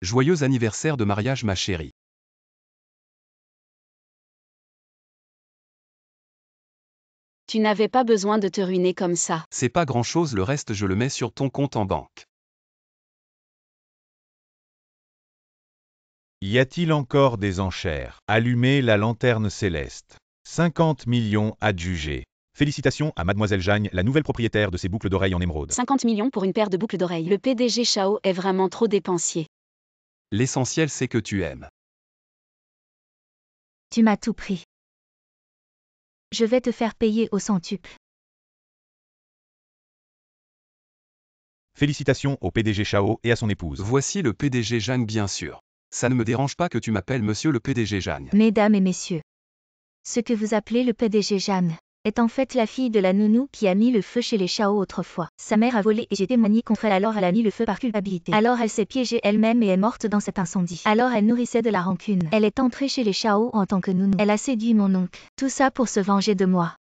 Joyeux anniversaire de mariage ma chérie. Tu n'avais pas besoin de te ruiner comme ça. C'est pas grand-chose, le reste je le mets sur ton compte en banque. Y a-t-il encore des enchères? Allumez la lanterne céleste. 50 millions adjugés. Félicitations à Mademoiselle Jagne, la nouvelle propriétaire de ces boucles d'oreilles en émeraude. 50 millions pour une paire de boucles d'oreilles. Le PDG Chao est vraiment trop dépensier. L'essentiel c'est que tu aimes. Tu m'as tout pris. Je vais te faire payer au centuple. Félicitations au PDG Chao et à son épouse. Voici le PDG Jeanne bien sûr. Ça ne me dérange pas que tu m'appelles monsieur le PDG Jeanne. Mesdames et messieurs, ce que vous appelez le PDG Jeanne est en fait la fille de la nounou qui a mis le feu chez les Chao autrefois. Sa mère a volé et j'ai témoigné contre elle, alors elle a mis le feu par culpabilité. Alors elle s'est piégée elle-même et est morte dans cet incendie. Alors elle nourrissait de la rancune. Elle est entrée chez les Chao en tant que nounou. Elle a séduit mon oncle. Tout ça pour se venger de moi.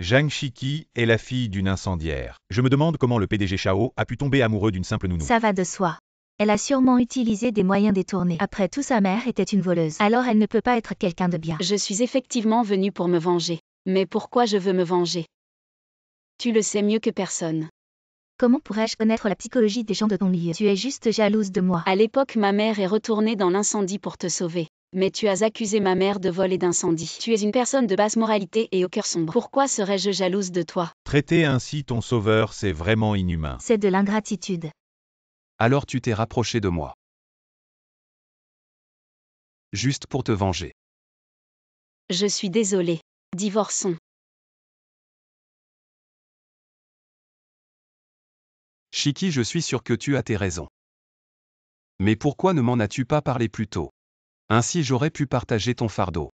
Zhang Shiki est la fille d'une incendiaire. Je me demande comment le PDG Chao a pu tomber amoureux d'une simple nounou. Ça va de soi. Elle a sûrement utilisé des moyens détournés. Après tout, sa mère était une voleuse. Alors elle ne peut pas être quelqu'un de bien. Je suis effectivement venue pour me venger. Mais pourquoi je veux me venger? Tu le sais mieux que personne. Comment pourrais-je connaître la psychologie des gens de ton milieu? Tu es juste jalouse de moi. À l'époque, ma mère est retournée dans l'incendie pour te sauver. Mais tu as accusé ma mère de vol et d'incendie. Tu es une personne de basse moralité et au cœur sombre. Pourquoi serais-je jalouse de toi? Traiter ainsi ton sauveur, c'est vraiment inhumain. C'est de l'ingratitude. Alors tu t'es rapproché de moi. Juste pour te venger. Je suis désolée. Divorçons. Shiki, je suis sûr que tu as tes raisons. Mais pourquoi ne m'en as-tu pas parlé plus tôt? Ainsi j'aurais pu partager ton fardeau.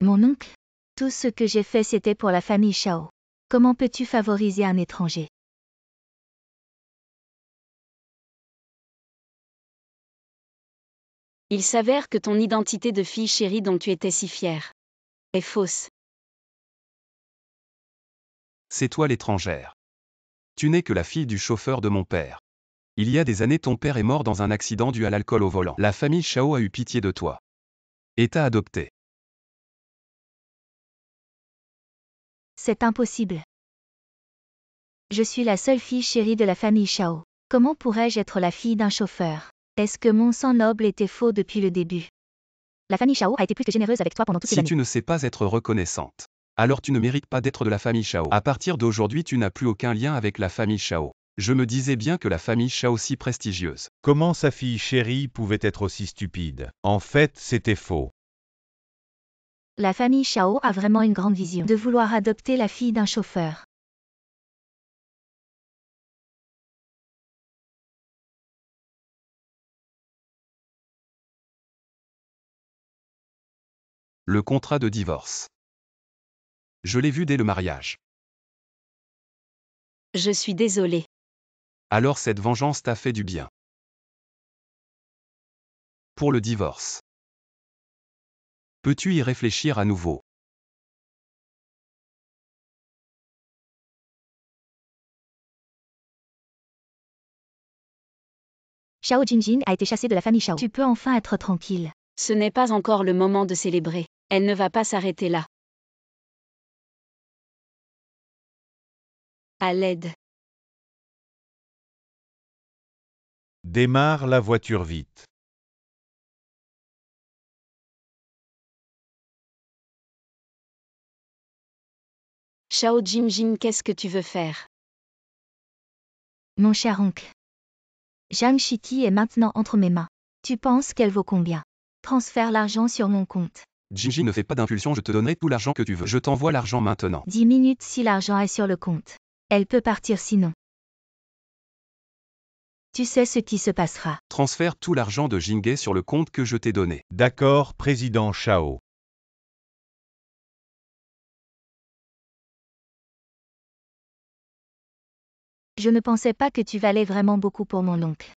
Mon oncle, tout ce que j'ai fait c'était pour la famille Chao. Comment peux-tu favoriser un étranger? Il s'avère que ton identité de fille chérie dont tu étais si fière est fausse. C'est toi l'étrangère. Tu n'es que la fille du chauffeur de mon père. Il y a des années ton père est mort dans un accident dû à l'alcool au volant. La famille Chao a eu pitié de toi. Et t'a adopté. C'est impossible. Je suis la seule fille chérie de la famille Chao. Comment pourrais-je être la fille d'un chauffeur? Est-ce que mon sang noble était faux depuis le début? La famille Chao a été plus que généreuse avec toi pendant toutes ces Si années. tu ne sais pas être reconnaissante, alors tu ne mérites pas d'être de la famille Chao. À partir d'aujourd'hui tu n'as plus aucun lien avec la famille Chao. Je me disais bien que la famille Chao si prestigieuse. Comment sa fille chérie pouvait être aussi stupide? En fait, c'était faux. La famille Chao a vraiment une grande vision de vouloir adopter la fille d'un chauffeur. Le contrat de divorce. Je l'ai vu dès le mariage. Je suis désolée. Alors cette vengeance t'a fait du bien. Pour le divorce. Peux-tu y réfléchir à nouveau? Chao Jinjin a été chassée de la famille Chao. Tu peux enfin être tranquille. Ce n'est pas encore le moment de célébrer. Elle ne va pas s'arrêter là. À l'aide. Démarre la voiture vite. Chao Jinjin, qu'est-ce que tu veux faire? Mon cher oncle. Zhang Shiki est maintenant entre mes mains. Tu penses qu'elle vaut combien? Transfère l'argent sur mon compte. Jinji, ne fais pas d'impulsion, je te donnerai tout l'argent que tu veux. Je t'envoie l'argent maintenant. 10 minutes si l'argent est sur le compte. Elle peut partir sinon. Tu sais ce qui se passera. Transfère tout l'argent de Jingay sur le compte que je t'ai donné. D'accord, président Chao. Je ne pensais pas que tu valais vraiment beaucoup pour mon oncle.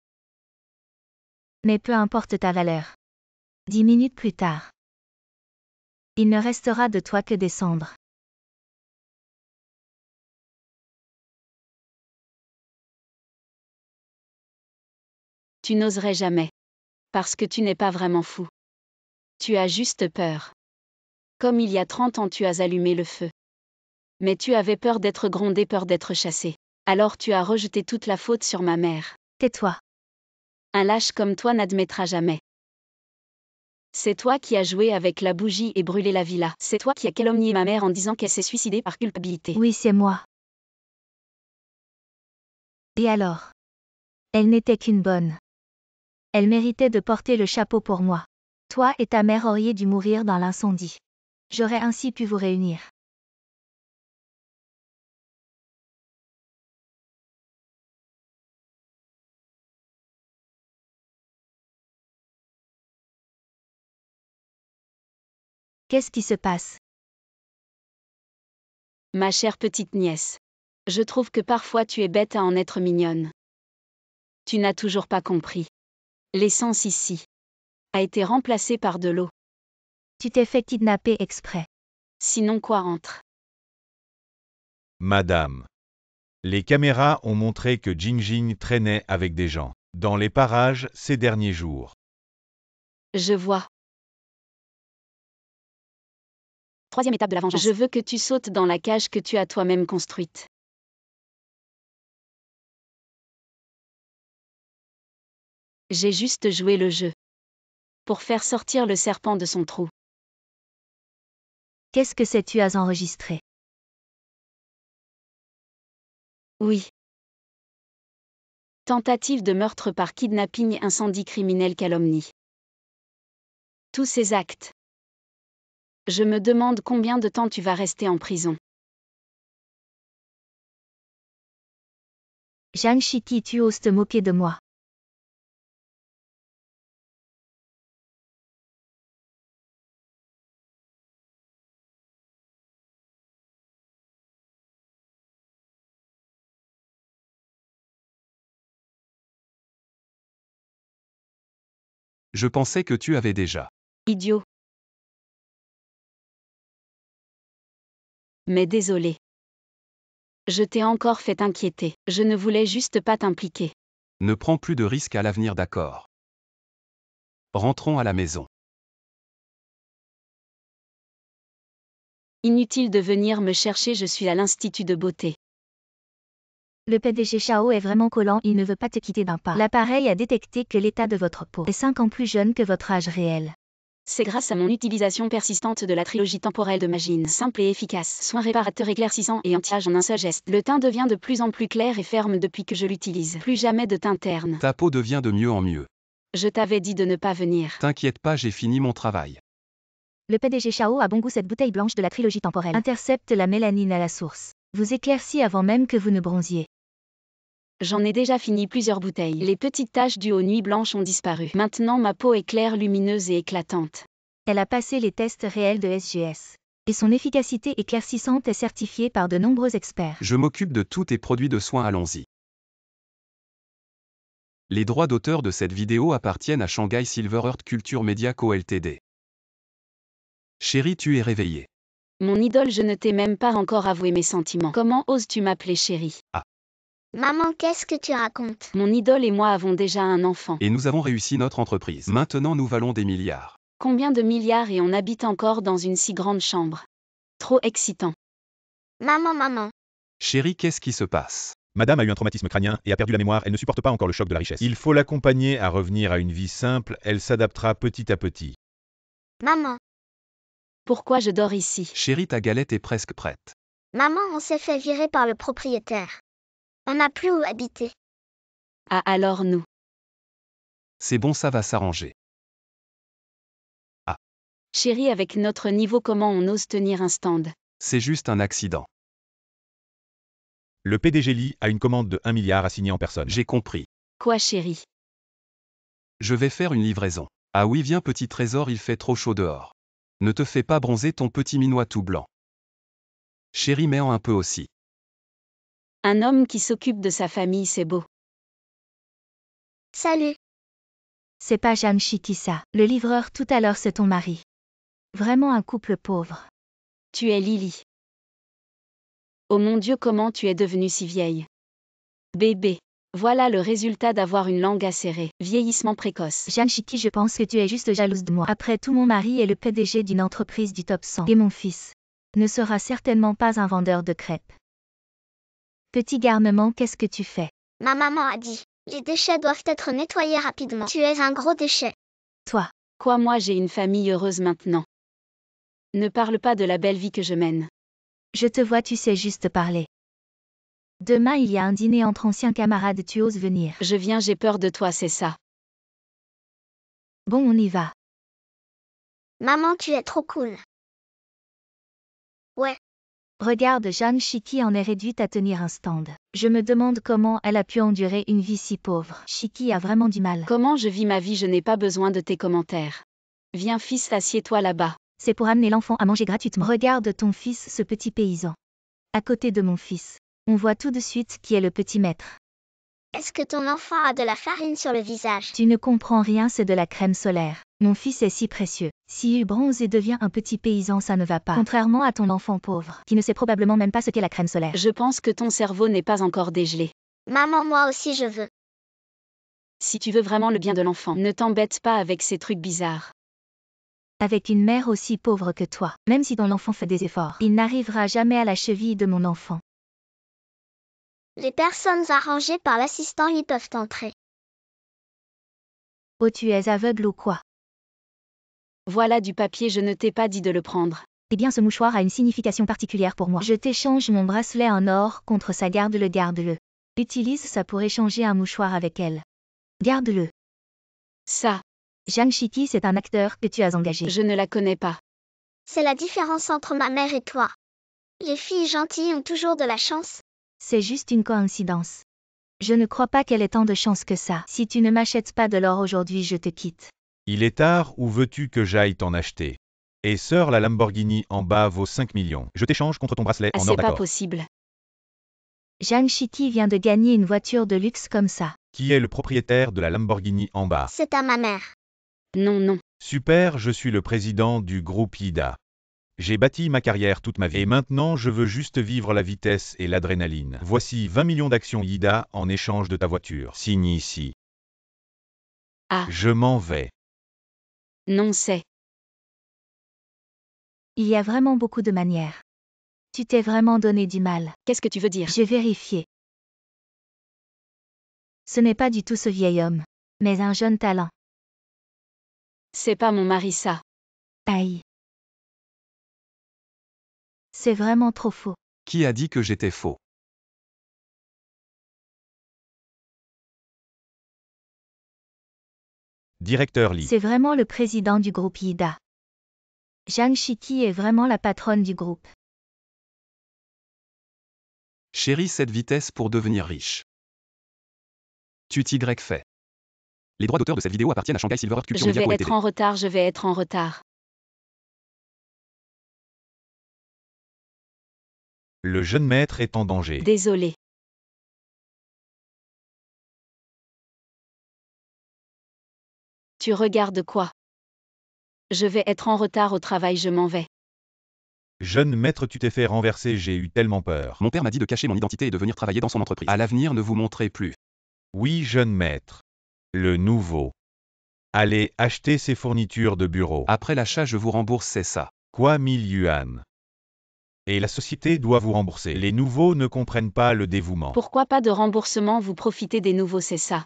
Mais peu importe ta valeur. 10 minutes plus tard. Il ne restera de toi que des cendres. Tu n'oserais jamais. Parce que tu n'es pas vraiment fou. Tu as juste peur. Comme il y a 30 ans tu as allumé le feu. Mais tu avais peur d'être grondé, peur d'être chassé. Alors tu as rejeté toute la faute sur ma mère. Tais-toi. Un lâche comme toi n'admettra jamais. C'est toi qui as joué avec la bougie et brûlé la villa. C'est toi qui as calomnié ma mère en disant qu'elle s'est suicidée par culpabilité. Oui, c'est moi. Et alors? Elle n'était qu'une bonne. Elle méritait de porter le chapeau pour moi. Toi et ta mère auriez dû mourir dans l'incendie. J'aurais ainsi pu vous réunir. Qu'est-ce qui se passe? Ma chère petite nièce. Je trouve que parfois tu es bête à en être mignonne. Tu n'as toujours pas compris. L'essence ici a été remplacée par de l'eau. Tu t'es fait kidnapper exprès. Sinon quoi entre? Madame. Les caméras ont montré que Jingjing traînait avec des gens dans les parages ces derniers jours. Je vois. Troisième étape de la vengeance. Je veux que tu sautes dans la cage que tu as toi-même construite. J'ai juste joué le jeu. Pour faire sortir le serpent de son trou. Qu'est-ce que c'est tu as enregistré? Oui. Tentative de meurtre par kidnapping, incendie criminel, calomnie. Tous ces actes. Je me demande combien de temps tu vas rester en prison. Jeanne Chitty, tu oses te moquer de moi. Je pensais que tu avais déjà. Idiot. Mais désolé. Je t'ai encore fait inquiéter. Je ne voulais juste pas t'impliquer. Ne prends plus de risques à l'avenir, d'accord. Rentrons à la maison. Inutile de venir me chercher, je suis à l'Institut de beauté. Le PDG Chao est vraiment collant, il ne veut pas te quitter d'un pas. L'appareil a détecté que l'état de votre peau est 5 ans plus jeune que votre âge réel. C'est grâce à mon utilisation persistante de la trilogie temporelle de Magine, simple et efficace, soin réparateur éclaircissant et anti-âge en un seul geste. Le teint devient de plus en plus clair et ferme depuis que je l'utilise. Plus jamais de teint terne. Ta peau devient de mieux en mieux. Je t'avais dit de ne pas venir. T'inquiète pas, j'ai fini mon travail. Le PDG Chao a bon goût, cette bouteille blanche de la trilogie temporelle intercepte la mélanine à la source. Vous éclaircit avant même que vous ne bronziez. J'en ai déjà fini plusieurs bouteilles. Les petites taches dues aux nuits blanches ont disparu. Maintenant ma peau est claire, lumineuse et éclatante. Elle a passé les tests réels de SGS. Et son efficacité éclaircissante est certifiée par de nombreux experts. Je m'occupe de tous tes produits de soins, allons-y. Les droits d'auteur de cette vidéo appartiennent à Shanghai Silver Earth Culture Media Co Ltd. Chérie, tu es réveillée. Mon idole, je ne t'ai même pas encore avoué mes sentiments. Comment oses-tu m'appeler chérie? Maman, qu'est-ce que tu racontes? Mon idole et moi avons déjà un enfant. Et nous avons réussi notre entreprise. Maintenant nous valons des milliards. Combien de milliards et on habite encore dans une si grande chambre? Trop excitant. Maman. Chérie, qu'est-ce qui se passe? Madame a eu un traumatisme crânien et a perdu la mémoire, elle ne supporte pas encore le choc de la richesse. Il faut l'accompagner à revenir à une vie simple, elle s'adaptera petit à petit. Maman. Pourquoi je dors ici? Chérie, ta galette est presque prête. Maman, on s'est fait virer par le propriétaire. On n'a plus où habiter. Ah alors nous. C'est bon, ça va s'arranger. Chérie, avec notre niveau, comment on ose tenir un stand? C'est juste un accident. Le PDG Lee a une commande de 1 milliard à signer en personne. J'ai compris. Quoi chérie? Je vais faire une livraison. Ah oui, viens petit trésor, il fait trop chaud dehors. Ne te fais pas bronzer ton petit minois tout blanc. Chérie, mets-en un peu aussi. Un homme qui s'occupe de sa famille, c'est beau. Salut. C'est pas Jeanne Chitty ça. Le livreur tout à l'heure, c'est ton mari. Vraiment un couple pauvre. Tu es Lily. Oh mon Dieu, comment tu es devenue si vieille? Bébé. Voilà le résultat d'avoir une langue acérée. Vieillissement précoce. Jeanne Chiki, je pense que tu es juste jalouse de moi. Après tout, mon mari est le PDG d'une entreprise du top 100. Et mon fils ne sera certainement pas un vendeur de crêpes. Petit garnement, qu'est-ce que tu fais? Ma maman a dit, les déchets doivent être nettoyés rapidement. Tu es un gros déchet. Toi, Quoi, moi j'ai une famille heureuse maintenant. Ne parle pas de la belle vie que je mène. je te vois, tu sais juste parler. Demain, il y a un dîner entre anciens camarades, tu oses venir? Je viens, j'ai peur de toi, c'est ça. Bon, on y va. Maman, tu es trop cool. Ouais. Regarde, Jeanne Chiki en est réduite à tenir un stand. Je me demande comment elle a pu endurer une vie si pauvre. Chiki a vraiment du mal. Comment je vis ma vie, je n'ai pas besoin de tes commentaires. Viens fils, assieds-toi là-bas. C'est pour amener l'enfant à manger gratuitement. Regarde ton fils, ce petit paysan. À côté de mon fils. On voit tout de suite qui est le petit maître. Est-ce que ton enfant a de la farine sur le visage? Tu ne comprends rien, c'est de la crème solaire. Mon fils est si précieux. S'il bronze et devient un petit paysan, ça ne va pas. Contrairement à ton enfant pauvre, qui ne sait probablement même pas ce qu'est la crème solaire. Je pense que ton cerveau n'est pas encore dégelé. Maman, moi aussi je veux. Si tu veux vraiment le bien de l'enfant, ne t'embête pas avec ces trucs bizarres. Avec une mère aussi pauvre que toi, même si ton enfant fait des efforts, il n'arrivera jamais à la cheville de mon enfant. Les personnes arrangées par l'assistant y peuvent entrer. Oh, tu es aveugle ou quoi? Voilà du papier, je ne t'ai pas dit de le prendre. Eh bien, ce mouchoir a une signification particulière pour moi. Je t'échange mon bracelet en or contre ça, garde-le, garde-le. Utilise ça pour échanger un mouchoir avec elle. Garde-le. Ça, Jeanne Chiki, c'est un acteur que tu as engagé. je ne la connais pas. C'est la différence entre ma mère et toi. Les filles gentilles ont toujours de la chance. C'est juste une coïncidence. Je ne crois pas qu'elle ait tant de chance que ça. Si tu ne m'achètes pas de l'or aujourd'hui, je te quitte. Il est tard, où veux-tu que j'aille t'en acheter? Et sœur, la Lamborghini en bas vaut 5 millions. Je t'échange contre ton bracelet Ah, en c'est or, pas d'accord. possible. Jeanne Chiki vient de gagner une voiture de luxe comme ça. Qui est le propriétaire de la Lamborghini en bas? C'est à ma mère. Non, non. Super, je suis le président du groupe Ida. J'ai bâti ma carrière toute ma vie et maintenant je veux juste vivre la vitesse et l'adrénaline. Voici 20 millions d'actions Ida en échange de ta voiture. Signe ici. Ah, Je m'en vais. non, c'est. Il y a vraiment beaucoup de manières. Tu t'es vraiment donné du mal. Qu'est-ce que tu veux dire? J'ai vérifié. Ce n'est pas du tout ce vieil homme, mais un jeune talent. C'est pas mon mari, ça. Aïe. C'est vraiment trop faux. Qui a dit que j'étais faux? Directeur Lee. C'est vraiment le président du groupe Ida. Jeanne Chiki est vraiment la patronne du groupe. Chérie, cette vitesse pour devenir riche. Tu t'y fait. Les droits d'auteur de cette vidéo appartiennent à Shanghai Silver Culture Je Media vais Co. être Ltd. en retard, je vais être en retard. Le jeune maître est en danger. Désolé. Tu regardes quoi? Je vais être en retard au travail, je m'en vais. Jeune maître, tu t'es fait renverser, j'ai eu tellement peur. Mon père m'a dit de cacher mon identité et de venir travailler dans son entreprise. À l'avenir, ne vous montrez plus. Oui, jeune maître. Le nouveau. Allez acheter ces fournitures de bureau. Après l'achat, je vous rembourse, c'est ça. Quoi, 1000 yuan? Et la société doit vous rembourser. Les nouveaux ne comprennent pas le dévouement. Pourquoi pas de remboursement, vous profitez des nouveaux, c'est ça.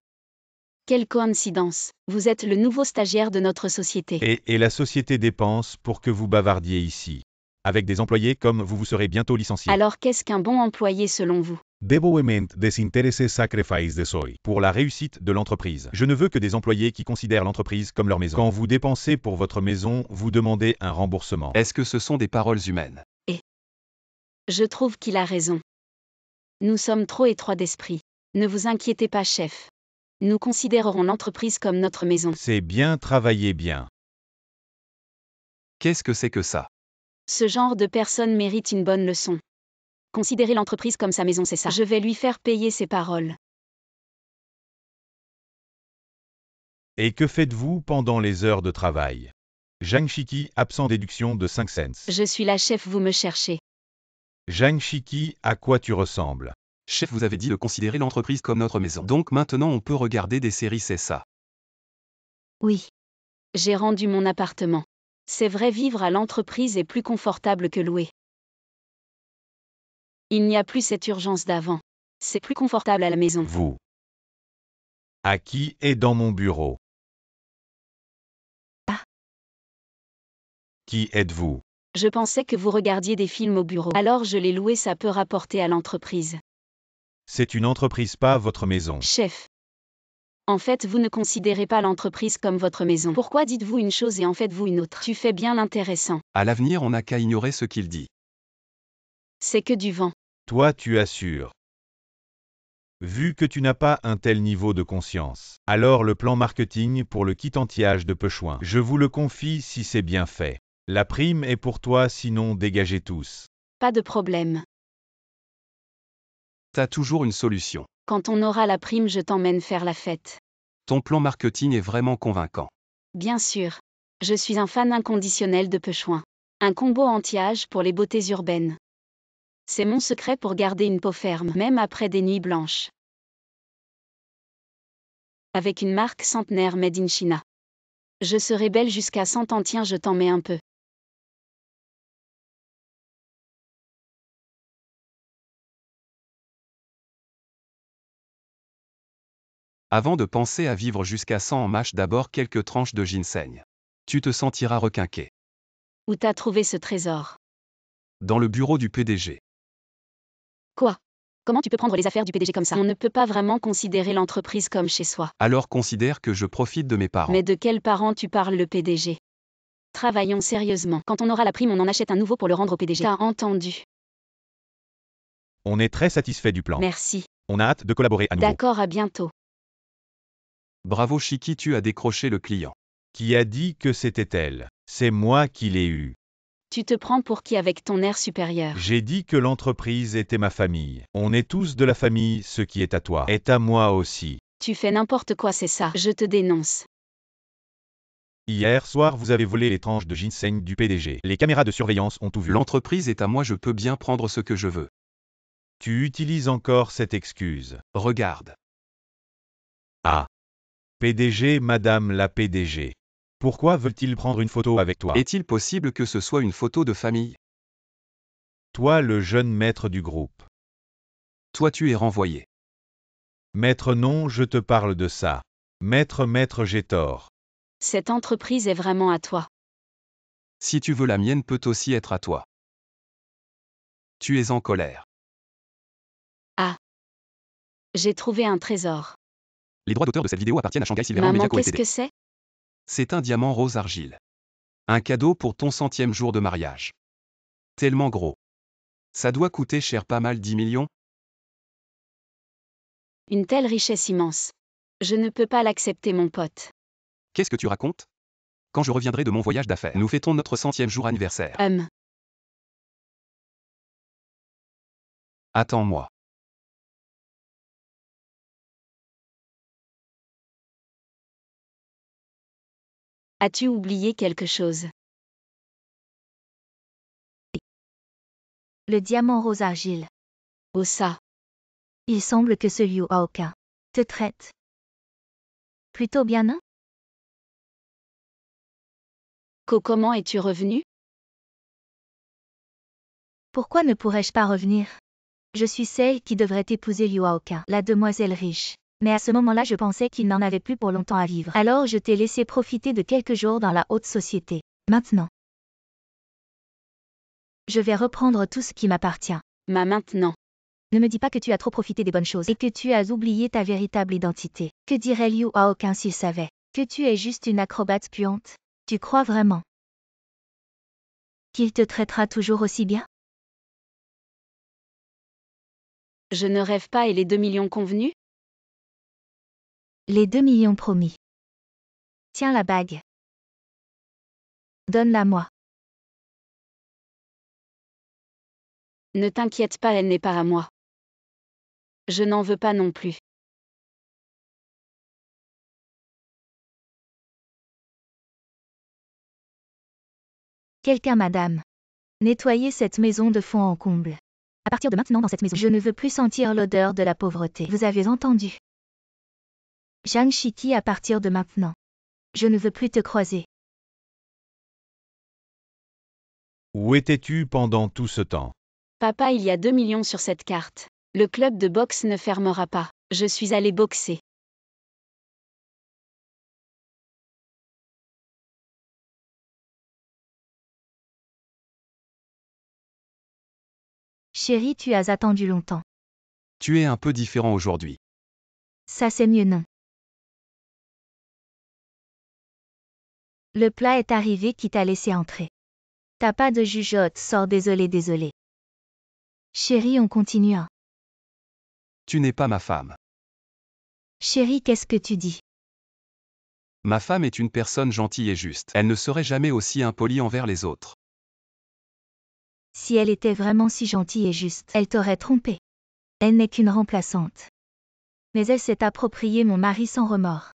Quelle coïncidence. Vous êtes le nouveau stagiaire de notre société. Et la société dépense pour que vous bavardiez ici. Avec des employés comme vous, vous serez bientôt licencié. Alors qu'est-ce qu'un bon employé selon vous? Devoement desinteresse sacrifice de soy. Pour la réussite de l'entreprise. Je ne veux que des employés qui considèrent l'entreprise comme leur maison. Quand vous dépensez pour votre maison, vous demandez un remboursement. Est-ce que ce sont des paroles humaines? Je trouve qu'il a raison. Nous sommes trop étroits d'esprit. Ne vous inquiétez pas, chef. Nous considérerons l'entreprise comme notre maison. C'est bien, travaillez bien. Qu'est-ce que c'est que ça? Ce genre de personne mérite une bonne leçon. Considérer l'entreprise comme sa maison, c'est ça. Je vais lui faire payer ses paroles. Et que faites-vous pendant les heures de travail? Zhang Shiki, absent déduction de 5 cents. Je suis la chef, vous me cherchez. Zhang Shiki, à quoi tu ressembles? Chef, vous avez dit de considérer l'entreprise comme notre maison. Donc maintenant on peut regarder des séries, c'est ça. Oui. J'ai rendu mon appartement. C'est vrai, vivre à l'entreprise est plus confortable que louer. Il n'y a plus cette urgence d'avant. C'est plus confortable à la maison. Vous. À qui est dans mon bureau? Ah. Qui êtes-vous? Je pensais que vous regardiez des films au bureau. Alors je l'ai loué, ça peut rapporter à l'entreprise. C'est une entreprise, pas votre maison. Chef. En fait, vous ne considérez pas l'entreprise comme votre maison. Pourquoi dites-vous une chose et en faites-vous une autre? Tu fais bien l'intéressant. À l'avenir, on n'a qu'à ignorer ce qu'il dit. C'est que du vent. Toi, tu assures. Vu que tu n'as pas un tel niveau de conscience, alors le plan marketing pour le quittantillage de Pechouin, je vous le confie si c'est bien fait. La prime est pour toi, sinon dégagez tous. Pas de problème. T'as toujours une solution. Quand on aura la prime, je t'emmène faire la fête. Ton plan marketing est vraiment convaincant. Bien sûr. Je suis un fan inconditionnel de Pechouin. Un combo anti-âge pour les beautés urbaines. C'est mon secret pour garder une peau ferme, même après des nuits blanches. Avec une marque centenaire made in China. Je serai belle jusqu'à 100 ans, tiens, je t'en mets un peu. Avant de penser à vivre jusqu'à 100 ans, mâche d'abord quelques tranches de ginseng. Tu te sentiras requinqué. Où t'as trouvé ce trésor? Dans le bureau du PDG. Quoi? Comment tu peux prendre les affaires du PDG comme ça? On ne peut pas vraiment considérer l'entreprise comme chez soi. Alors considère que je profite de mes parents. Mais de quels parents tu parles, le PDG? Travaillons sérieusement. Quand on aura la prime, on en achète un nouveau pour le rendre au PDG. T'as entendu? On est très satisfait du plan. Merci. On a hâte de collaborer à nouveau. D'accord, à bientôt. Bravo Chiki, tu as décroché le client. Qui a dit que c'était elle? C'est moi qui l'ai eu. Tu te prends pour qui avec ton air supérieur? J'ai dit que l'entreprise était ma famille. On est tous de la famille, ce qui est à toi est à moi aussi. Tu fais n'importe quoi, c'est ça. Je te dénonce. Hier soir, vous avez volé les tranches de ginseng du PDG. Les caméras de surveillance ont tout vu. L'entreprise est à moi, je peux bien prendre ce que je veux. Tu utilises encore cette excuse. Regarde. Ah. PDG, Madame la PDG. Pourquoi veulent-ils prendre une photo avec toi? Est-il possible que ce soit une photo de famille? Toi, le jeune maître du groupe. Toi, tu es renvoyé. Maître, non, je te parle de ça. Maître, j'ai tort. Cette entreprise est vraiment à toi. Si tu veux, la mienne peut aussi être à toi. Tu es en colère. Ah. J'ai trouvé un trésor. Les droits d'auteur de cette vidéo appartiennent à Shanghai Silverhand Maman, Media Co. qu'est-ce Ltd. que c'est? C'est un diamant rose argile. Un cadeau pour ton 100e jour de mariage. Tellement gros. Ça doit coûter cher, pas mal, 10 millions? Une telle richesse immense. Je ne peux pas l'accepter, mon pote. Qu'est-ce que tu racontes? Quand je reviendrai de mon voyage d'affaires, nous fêtons notre 100e jour anniversaire. Attends-moi. As-tu oublié quelque chose? Le diamant rose argile. Oh ça. Il semble que ce Liu Haoka te traite plutôt bien, non? Comment es-tu revenu? Pourquoi ne pourrais-je pas revenir? Je suis celle qui devrait épouser Liu Haoka, la demoiselle riche. Mais à ce moment-là, je pensais qu'il n'en avait plus pour longtemps à vivre. Alors je t'ai laissé profiter de quelques jours dans la haute société. Maintenant, je vais reprendre tout ce qui m'appartient. Maintenant. Ne me dis pas que tu as trop profité des bonnes choses et que tu as oublié ta véritable identité. Que dirait Liu Haoka s'il savait que tu es juste une acrobate puante? Tu crois vraiment qu'il te traitera toujours aussi bien? Je ne rêve pas, et les 2 millions convenus? Les 2 millions promis. Tiens la bague. Donne-la-moi. Ne t'inquiète pas, elle n'est pas à moi. Je n'en veux pas non plus. Quelqu'un, madame. Nettoyez cette maison de fond en comble. À partir de maintenant dans cette maison, je ne veux plus sentir l'odeur de la pauvreté. Vous avez entendu? Zhang Shiki, à partir de maintenant. Je ne veux plus te croiser. Où étais-tu pendant tout ce temps? Papa, il y a 2 millions sur cette carte. Le club de boxe ne fermera pas. Je suis allé boxer. Chérie, tu as attendu longtemps. Tu es un peu différent aujourd'hui. Ça c'est mieux non. Le plat est arrivé qui t'a laissé entrer. T'as pas de jugeote, sors désolé. Chérie, on continue hein. Tu n'es pas ma femme. Chérie, qu'est-ce que tu dis? Ma femme est une personne gentille et juste. Elle ne serait jamais aussi impolie envers les autres. Si elle était vraiment si gentille et juste, elle t'aurait trompé. Elle n'est qu'une remplaçante. Mais elle s'est approprié mon mari sans remords.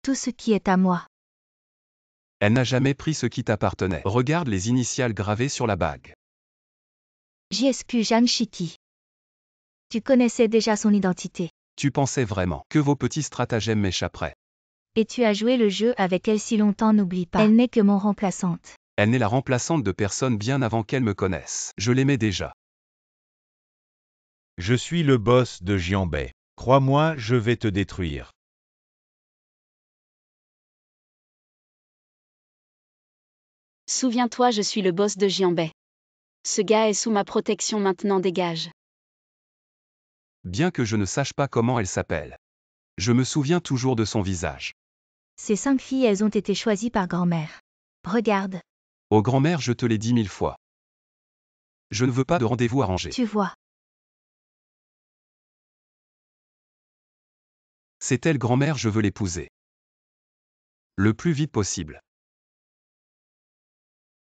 Tout ce qui est à moi. Elle n'a jamais pris ce qui t'appartenait. Regarde les initiales gravées sur la bague. JSQ Zhang Shiki. Tu connaissais déjà son identité. Tu pensais vraiment que vos petits stratagèmes m'échapperaient. Et tu as joué le jeu avec elle si longtemps, n'oublie pas. Elle n'est que mon remplaçante. Elle n'est la remplaçante de personne bien avant qu'elle me connaisse. Je l'aimais déjà. Je suis le boss de Jianbei. Crois-moi, je vais te détruire. Souviens-toi, je suis le boss de Jianbei. Ce gars est sous ma protection maintenant, dégage. Bien que je ne sache pas comment elle s'appelle. Je me souviens toujours de son visage. Ces 5 filles, elles ont été choisies par grand-mère. Regarde. Oh grand-mère, je te l'ai dit 1000 fois. Je ne veux pas de rendez-vous arrangé. Tu vois. C'est elle grand-mère, je veux l'épouser. Le plus vite possible.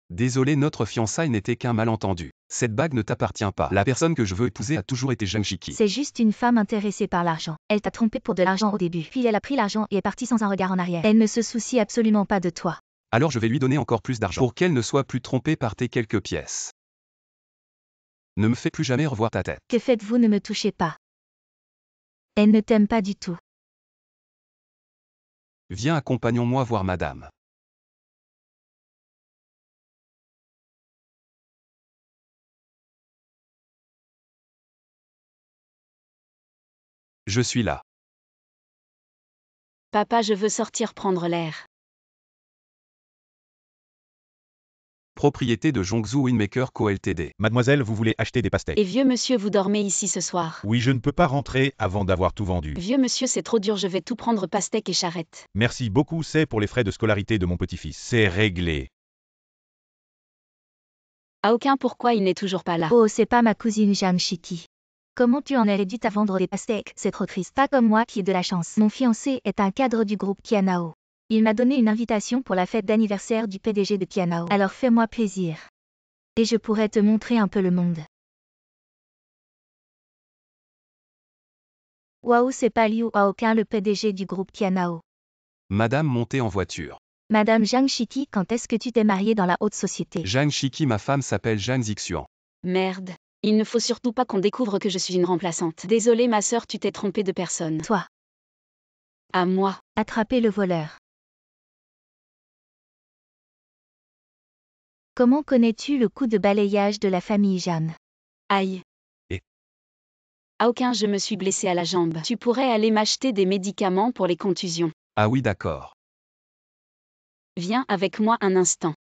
Désolé, notre fiançailles n'était qu'un malentendu. Cette bague ne t'appartient pas. La personne que je veux épouser a toujours été Zhang Shiki. C'est juste une femme intéressée par l'argent. Elle t'a trompé pour de l'argent au début. Puis elle a pris l'argent et est partie sans un regard en arrière. Elle ne se soucie absolument pas de toi. Alors je vais lui donner encore plus d'argent pour qu'elle ne soit plus trompée par tes quelques pièces. Ne me fais plus jamais revoir ta tête. Que faites-vous? Ne me touchez pas. Elle ne t'aime pas du tout. Viens, accompagnons-moi voir madame. Je suis là. Papa, je veux sortir prendre l'air. Propriété de Zhongzhou Winmaker Co Ltd. Mademoiselle, vous voulez acheter des pastèques? Et vieux monsieur, vous dormez ici ce soir. Oui, je ne peux pas rentrer avant d'avoir tout vendu. Vieux monsieur, c'est trop dur, je vais tout prendre, pastèque et charrette. Merci beaucoup, c'est pour les frais de scolarité de mon petit-fils. C'est réglé. À aucun pourquoi il n'est toujours pas là. Oh, c'est pas ma cousine Zhang Shiki. Comment tu en es réduite à vendre des pastèques? C'est trop triste. Pas comme moi qui ai de la chance. Mon fiancé est un cadre du groupe Kianao. Il m'a donné une invitation pour la fête d'anniversaire du PDG de Kianao. Alors fais-moi plaisir. Et je pourrais te montrer un peu le monde. Waouh, c'est pas Liu Haoqun, le PDG du groupe Kianao. Madame, montez en voiture. Madame Zhang Shiki, quand est-ce que tu t'es mariée dans la haute société? Zhang Shiki, ma femme s'appelle Zhang Zixuan. Merde. Il ne faut surtout pas qu'on découvre que je suis une remplaçante. Désolée ma sœur, tu t'es trompée de personne. Toi. À moi. Attrapez le voleur. Comment connais-tu le coup de balayage de la famille Jeanne? Aïe. Et À aucun, je me suis blessée à la jambe. Tu pourrais aller m'acheter des médicaments pour les contusions. Ah oui, d'accord. Viens avec moi un instant.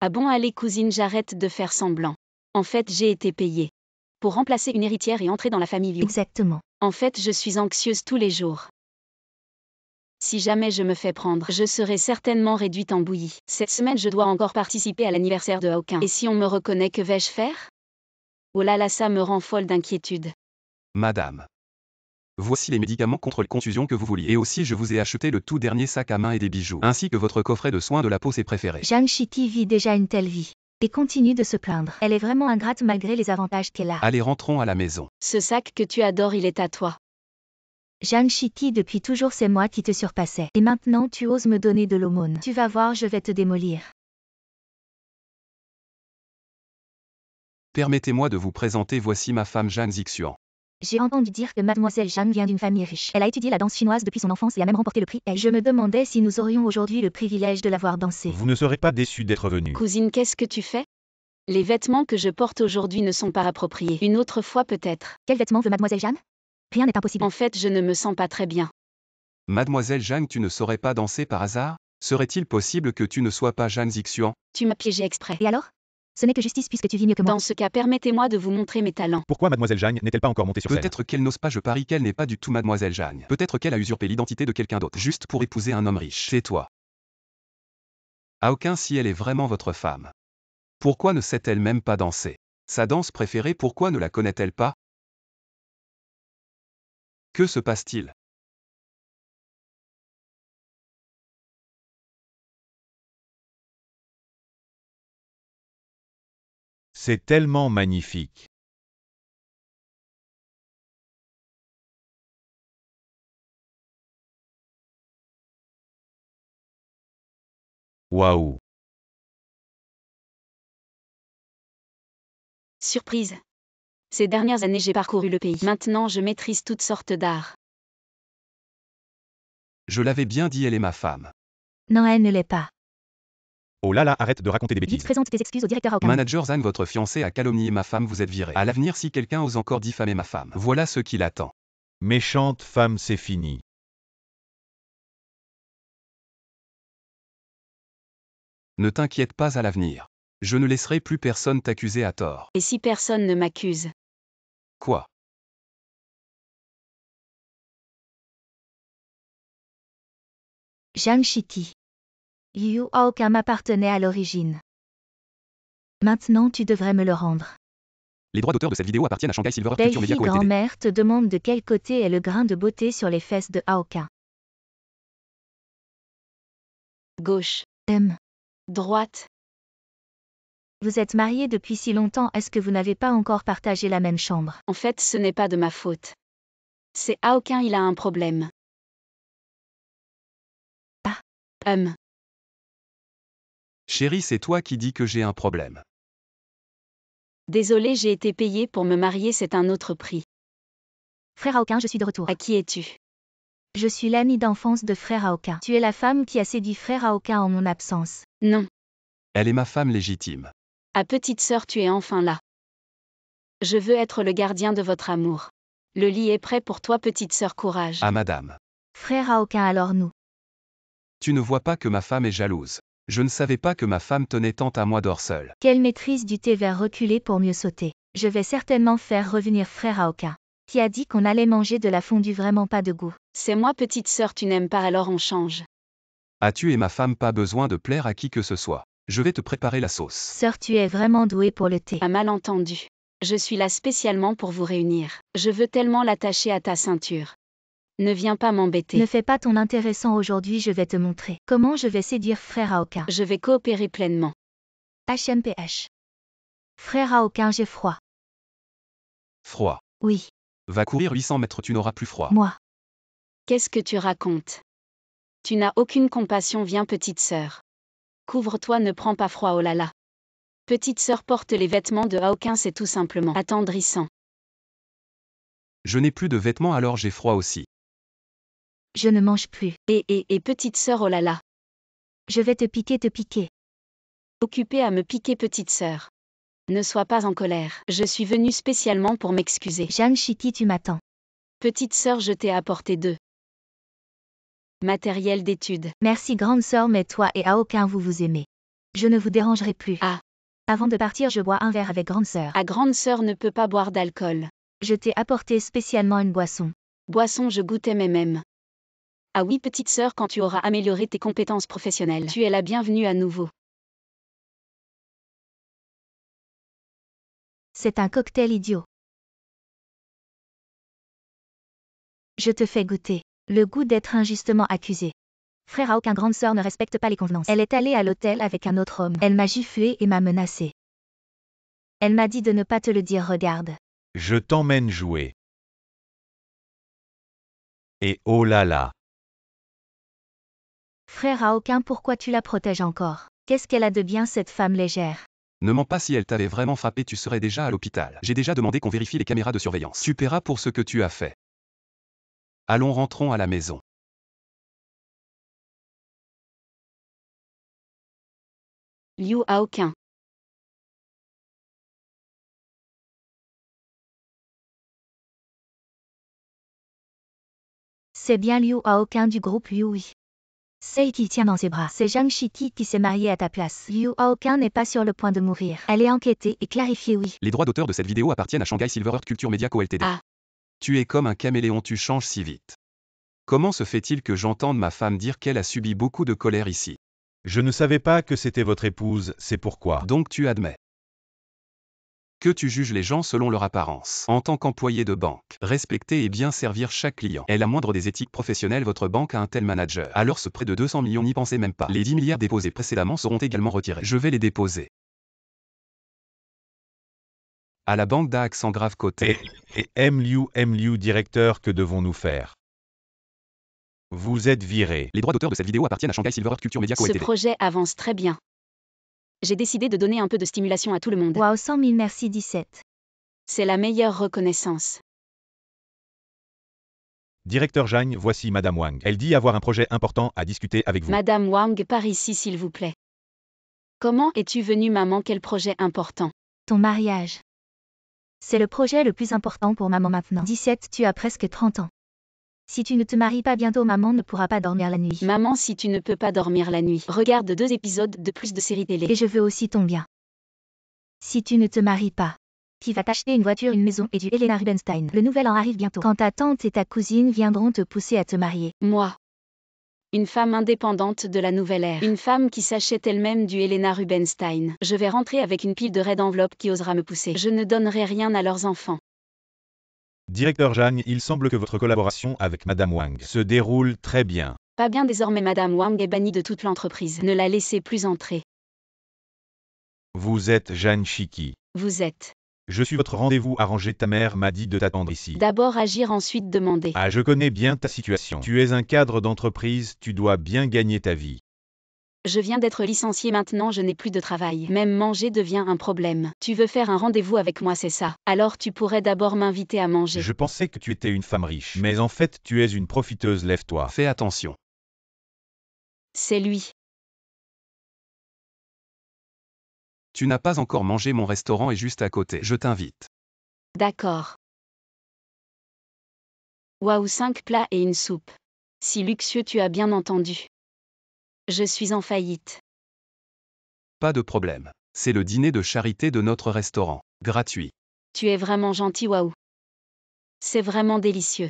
Ah bon, allez cousine, j'arrête de faire semblant. En fait, j'ai été payée pour remplacer une héritière et entrer dans la famille Liu. Exactement. En fait, je suis anxieuse tous les jours. Si jamais je me fais prendre, je serai certainement réduite en bouillie. Cette semaine, je dois encore participer à l'anniversaire de Haoqun. Et si on me reconnaît, que vais-je faire? Oh là là, ça me rend folle d'inquiétude. Madame. Voici les médicaments contre les contusions que vous vouliez. Et aussi, je vous ai acheté le tout dernier sac à main et des bijoux, ainsi que votre coffret de soins de la peau, ses préférés. Zhang Shiki vit déjà une telle vie. Et continue de se plaindre. Elle est vraiment ingrate malgré les avantages qu'elle a. Allez, rentrons à la maison. Ce sac que tu adores, il est à toi. Zhang Shiki, depuis toujours c'est moi qui te surpassais. Et maintenant tu oses me donner de l'aumône. Tu vas voir, je vais te démolir. Permettez-moi de vous présenter, voici ma femme Jeanne Zixuan. J'ai entendu dire que mademoiselle Jeanne vient d'une famille riche. Elle a étudié la danse chinoise depuis son enfance et a même remporté le prix. Et je me demandais si nous aurions aujourd'hui le privilège de la voir danser. Vous ne serez pas déçu d'être venu. Cousine, qu'est-ce que tu fais? Les vêtements que je porte aujourd'hui ne sont pas appropriés. Une autre fois peut-être. Quels vêtements veut mademoiselle Jeanne? Rien n'est impossible. En fait, je ne me sens pas très bien. Mademoiselle Jeanne, tu ne saurais pas danser par hasard? Serait-il possible que tu ne sois pas Jeanne Zixuan? Tu m'as piégé exprès. Et alors? Ce n'est que justice puisque tu vis mieux que moi. Dans ce cas, permettez-moi de vous montrer mes talents. Pourquoi mademoiselle Jeanne n'est-elle pas encore montée sur scène? Peut-être qu'elle n'ose pas, je parie qu'elle n'est pas du tout Mademoiselle Jeanne. Peut-être qu'elle a usurpé l'identité de quelqu'un d'autre, juste pour épouser un homme riche. Tais-toi. À aucun si elle est vraiment votre femme. Pourquoi ne sait-elle même pas danser? Sa danse préférée, pourquoi ne la connaît-elle pas? Que se passe-t-il? C'est tellement magnifique. Waouh! Surprise. Ces dernières années, j'ai parcouru le pays. Maintenant, je maîtrise toutes sortes d'arts. Je l'avais bien dit, elle est ma femme. Non, elle ne l'est pas. Oh là là, arrête de raconter des Vite, bêtises. présente tes excuses au directeur Aokan. Manager Zan, votre fiancé a calomnié ma femme, vous êtes viré. À l'avenir, si quelqu'un ose encore diffamer ma femme, voilà ce qui l'attend. Méchante femme, c'est fini. Ne t'inquiète pas, à l'avenir. Je ne laisserai plus personne t'accuser à tort. Et si personne ne m'accuse? Quoi? Jeanne Chitty. Yu Aokan m'appartenait à l'origine. Maintenant tu devrais me le rendre. Les droits d'auteur de cette vidéo appartiennent à Shanghai Silver Belle Culture Media fille Co. Ltd. grand-mère te demande de quel côté est le grain de beauté sur les fesses de Aokan. Gauche. Droite. Vous êtes mariés depuis si longtemps, est-ce que vous n'avez pas encore partagé la même chambre? En fait, ce n'est pas de ma faute. C'est Aokan, il a un problème. Ah. Chérie, c'est toi qui dis que j'ai un problème. Désolé, j'ai été payée pour me marier, c'est un autre prix. Frère Aokan, je suis de retour. À qui es-tu? Je suis l'amie d'enfance de frère Aokan. Tu es la femme qui a séduit frère Aokan en mon absence. Non. Elle est ma femme légitime. Ah, petite sœur, tu es enfin là. Je veux être le gardien de votre amour. Le lit est prêt pour toi, petite sœur, courage. Ah madame. Frère Aokan, alors nous. Tu ne vois pas que ma femme est jalouse. Je ne savais pas que ma femme tenait tant à moi d'or seul. Quelle maîtrise du thé vers reculer pour mieux sauter. Je vais certainement faire revenir frère Aokan. Qui a dit qu'on allait manger de la fondue, vraiment pas de goût. C'est moi, petite sœur, tu n'aimes pas, alors on change. As-tu et ma femme pas besoin de plaire à qui que ce soit? Je vais te préparer la sauce. Sœur, tu es vraiment douée pour le thé. Un malentendu. Je suis là spécialement pour vous réunir. Je veux tellement l'attacher à ta ceinture. Ne viens pas m'embêter. Ne fais pas ton intéressant aujourd'hui, je vais te montrer comment je vais séduire frère Aokan. Je vais coopérer pleinement. HMPH. Frère Aokan, j'ai froid. Froid. Oui, Va courir 800 mètres, tu n'auras plus froid. moi. Qu'est-ce que tu racontes? Tu n'as aucune compassion, viens petite sœur. Couvre-toi, ne prends pas froid, oh là là. Petite sœur porte les vêtements de Aokan, c'est tout simplement attendrissant. Je n'ai plus de vêtements, alors j'ai froid aussi. Je ne mange plus. Et petite sœur, oh là là. Je vais te piquer. Occupée à me piquer, petite sœur. Ne sois pas en colère. Je suis venue spécialement pour m'excuser. Jeanne Chitty, tu m'attends. Petite sœur, je t'ai apporté 2 matériel d'études. Merci grande sœur, mais toi et Aokan vous vous aimez. Je ne vous dérangerai plus. Ah. Avant de partir, je bois un verre avec grande sœur. Ah, grande sœur ne peut pas boire d'alcool. Je t'ai apporté spécialement une boisson. Boisson, je goûtais même. Ah oui, petite sœur, quand tu auras amélioré tes compétences professionnelles, tu es la bienvenue à nouveau. C'est un cocktail idiot. Je te fais goûter. Le goût d'être injustement accusé. Frère Aokan, grande sœur ne respecte pas les convenances. Elle est allée à l'hôtel avec un autre homme. Elle m'a giflé et m'a menacé. Elle m'a dit de ne pas te le dire, regarde. Je t'emmène jouer. Et oh là là. Frère Aokan, pourquoi tu la protèges encore? Qu'est-ce qu'elle a de bien, cette femme légère? Ne mens pas, si elle t'avait vraiment frappé, tu serais déjà à l'hôpital. J'ai déjà demandé qu'on vérifie les caméras de surveillance. Tu paieras pour ce que tu as fait. Allons, rentrons à la maison. Liu Haoqing. C'est bien Liu Haoqing du groupe Yui. Sei qui tient dans ses bras. C'est Zhang Shiki qui s'est mariée à ta place. Liu Haoqing n'est pas sur le point de mourir. Elle est enquêtée et clarifiée, oui. Les droits d'auteur de cette vidéo appartiennent à Shanghai Silver Earth Culture Media Co Ltd. Ah. Tu es comme un caméléon, tu changes si vite. Comment se fait-il que j'entende ma femme dire qu'elle a subi beaucoup de colère ici? Je ne savais pas que c'était votre épouse, c'est pourquoi. Donc tu admets que tu juges les gens selon leur apparence. En tant qu'employé de banque, respecter et bien servir chaque client est la moindre des éthiques professionnelles. Votre banque a un tel manager. Alors ce prêt de 200 millions, n'y pensez même pas. Les 10 milliards déposés précédemment seront également retirés. Je vais les déposer à la banque d'A accent grave côté. Et Liu, directeur, que devons-nous faire? Vous êtes viré. Les droits d'auteur de cette vidéo appartiennent à Shanghai Silver Earth Culture Media Co Ce Ltd. projet avance très bien. J'ai décidé de donner un peu de stimulation à tout le monde. Waouh, 100 000 merci 17. C'est la meilleure reconnaissance. Directeur Zhang, voici Madame Wang. Elle dit avoir un projet important à discuter avec vous. Madame Wang, par ici s'il vous plaît. Comment es-tu venue, maman? Quel projet important? Ton mariage. C'est le projet le plus important pour maman maintenant. 17, tu as presque 30 ans. Si tu ne te maries pas bientôt, maman ne pourra pas dormir la nuit. Maman, si tu ne peux pas dormir la nuit, regarde 2 épisodes de plus de séries télé. Et je veux aussi ton bien. Si tu ne te maries pas, qui va t'acheter une voiture, une maison et du Helena Rubinstein. Le nouvel an arrive bientôt. Quand ta tante et ta cousine viendront te pousser à te marier. Moi. Une femme indépendante de la nouvelle ère. Une femme qui s'achète elle-même du Helena Rubinstein. Je vais rentrer avec une pile de raides enveloppes qui osera me pousser. Je ne donnerai rien à leurs enfants. Directeur Zhang, il semble que votre collaboration avec Madame Wang se déroule très bien. Pas bien, désormais Madame Wang est bannie de toute l'entreprise. Ne la laissez plus entrer. Vous êtes Zhang Shiki. Vous êtes. Je suis votre rendez-vous arrangé. Ta mère m'a dit de t'attendre ici. D'abord agir, ensuite demander. Ah, je connais bien ta situation. Tu es un cadre d'entreprise, tu dois bien gagner ta vie. Je viens d'être licenciée, maintenant je n'ai plus de travail. Même manger devient un problème. Tu veux faire un rendez-vous avec moi, c'est ça? Alors tu pourrais d'abord m'inviter à manger. Je pensais que tu étais une femme riche. Mais en fait, tu es une profiteuse, lève-toi. Fais attention. C'est lui. Tu n'as pas encore mangé, mon restaurant est juste à côté. Je t'invite. D'accord. Waouh, 5 plats et une soupe. Si luxueux, tu as bien entendu. Je suis en faillite. Pas de problème. C'est le dîner de charité de notre restaurant. Gratuit. Tu es vraiment gentil, waouh. C'est vraiment délicieux.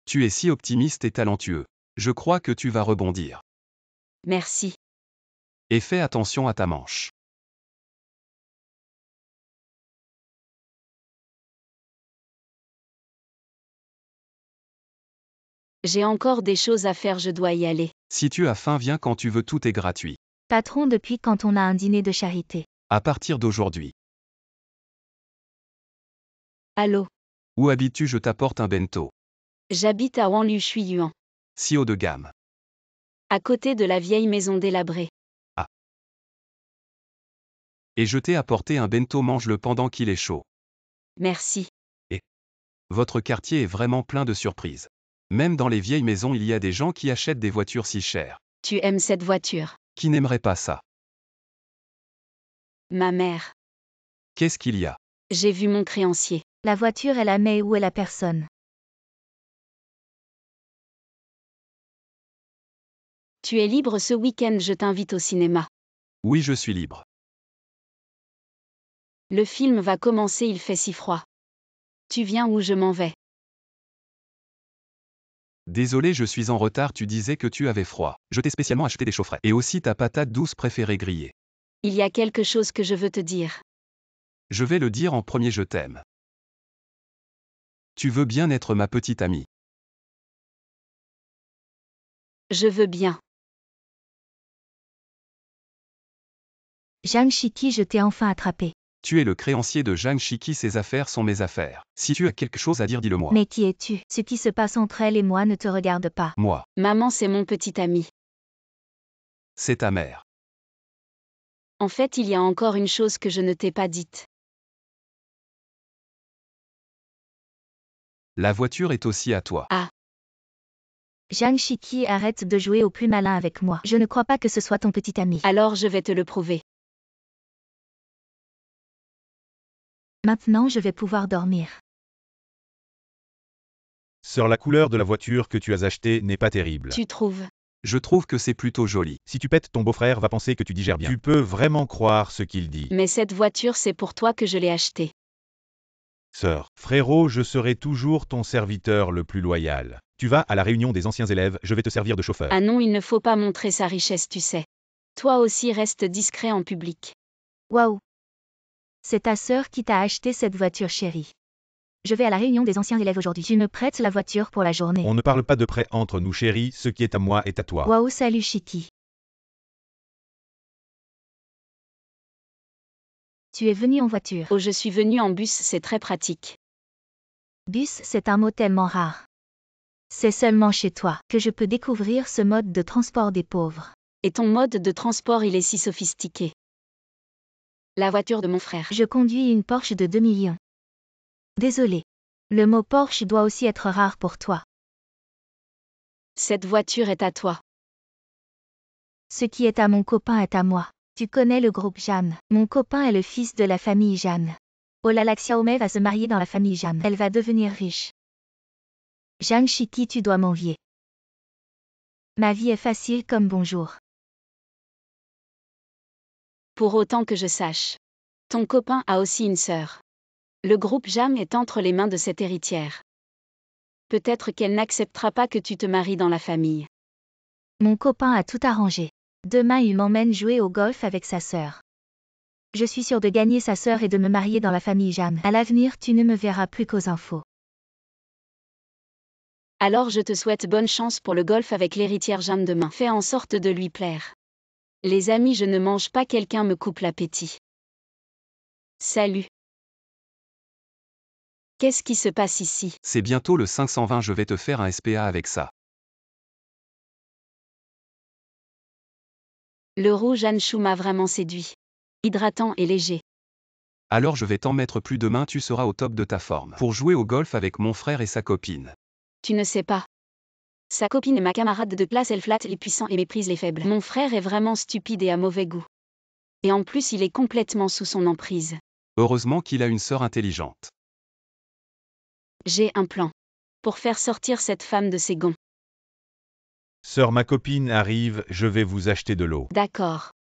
Tu es si optimiste et talentueux. Je crois que tu vas rebondir. Merci. Et fais attention à ta manche. J'ai encore des choses à faire, je dois y aller. Si tu as faim, viens quand tu veux, tout est gratuit. Patron, depuis quand on a un dîner de charité? À partir d'aujourd'hui. Allô? Où habites-tu? Je t'apporte un bento. J'habite à Wanliu Shuiyuan, Si haut de gamme. à côté de la vieille maison délabrée. Et je t'ai apporté un bento, mange-le pendant qu'il est chaud. Merci. Votre quartier est vraiment plein de surprises. Même dans les vieilles maisons, il y a des gens qui achètent des voitures si chères. Tu aimes cette voiture? Qui n'aimerait pas ça? Ma mère. Qu'est-ce qu'il y a? J'ai vu mon créancier. La voiture est la mais où est la personne? Tu es libre ce week-end, je t'invite au cinéma. Oui, je suis libre. Le film va commencer, il fait si froid. Tu viens ou je m'en vais? Désolé, je suis en retard, tu disais que tu avais froid. Je t'ai spécialement acheté des chaufferets. Et aussi ta patate douce préférée grillée. Il y a quelque chose que je veux te dire. Je vais le dire en premier, je t'aime. Tu veux bien être ma petite amie? Je veux bien. Zhang Shiki, je t'ai enfin attrapé. Tu es le créancier de Zhang Shiki, ses affaires sont mes affaires. Si tu as quelque chose à dire, dis-le-moi. Mais qui es-tu? Ce qui se passe entre elle et moi ne te regarde pas. Moi. Maman, c'est mon petit ami. C'est ta mère. En fait, il y a encore une chose que je ne t'ai pas dite. La voiture est aussi à toi. Zhang Shiqi, arrête de jouer au plus malin avec moi. Je ne crois pas que ce soit ton petit ami. Alors je vais te le prouver. Maintenant je vais pouvoir dormir. Sœur, la couleur de la voiture que tu as achetée n'est pas terrible. Tu trouves? Je trouve que c'est plutôt joli. Si tu pètes, ton beau-frère va penser que tu digères bien. Tu peux vraiment croire ce qu'il dit. Mais cette voiture, c'est pour toi que je l'ai achetée. Sœur, frérot, je serai toujours ton serviteur le plus loyal. Tu vas à la réunion des anciens élèves, je vais te servir de chauffeur. Ah non, il ne faut pas montrer sa richesse, tu sais. Toi aussi reste discret en public. Waouh! C'est ta sœur qui t'a acheté cette voiture, chérie. Je vais à la réunion des anciens élèves aujourd'hui. Tu me prêtes la voiture pour la journée. On ne parle pas de prêt entre nous, chérie, ce qui est à moi est à toi. Waouh, salut Shiki. Tu es venu en voiture. Oh, je suis venue en bus, c'est très pratique. Bus, c'est un mot tellement rare. C'est seulement chez toi que je peux découvrir ce mode de transport des pauvres. Et ton mode de transport, il est si sophistiqué. La voiture de mon frère. Je conduis une Porsche de 2 millions. Désolé. Le mot Porsche doit aussi être rare pour toi. Cette voiture est à toi. Ce qui est à mon copain est à moi. Tu connais le groupe Jeanne. Mon copain est le fils de la famille Jeanne. Olala Xiaomei va se marier dans la famille Jeanne. Elle va devenir riche. Zhang Shiqi, tu dois m'envier. Ma vie est facile comme bonjour. Pour autant que je sache. Ton copain a aussi une sœur. Le groupe JAM est entre les mains de cette héritière. Peut-être qu'elle n'acceptera pas que tu te maries dans la famille. Mon copain a tout arrangé. Demain il m'emmène jouer au golf avec sa sœur. Je suis sûre de gagner sa sœur et de me marier dans la famille Jam. À l'avenir tu ne me verras plus qu'aux infos. Alors je te souhaite bonne chance pour le golf avec l'héritière Jam demain. Fais en sorte de lui plaire. Les amis, je ne mange pas, quelqu'un me coupe l'appétit. Salut. Qu'est-ce qui se passe ici? C'est bientôt le 520, je vais te faire un SPA avec ça. Le rouge Anshu m'a vraiment séduit. Hydratant et léger. Alors je vais t'en mettre plus demain, tu seras au top de ta forme. Pour jouer au golf avec mon frère et sa copine. Tu ne sais pas. Sa copine est ma camarade de classe, elle flatte les puissants et méprise les faibles. Mon frère est vraiment stupide et à mauvais goût. Et en plus il est complètement sous son emprise. Heureusement qu'il a une sœur intelligente. J'ai un plan. Pour faire sortir cette femme de ses gonds. Sœur, ma copine arrive, je vais vous acheter de l'eau. D'accord.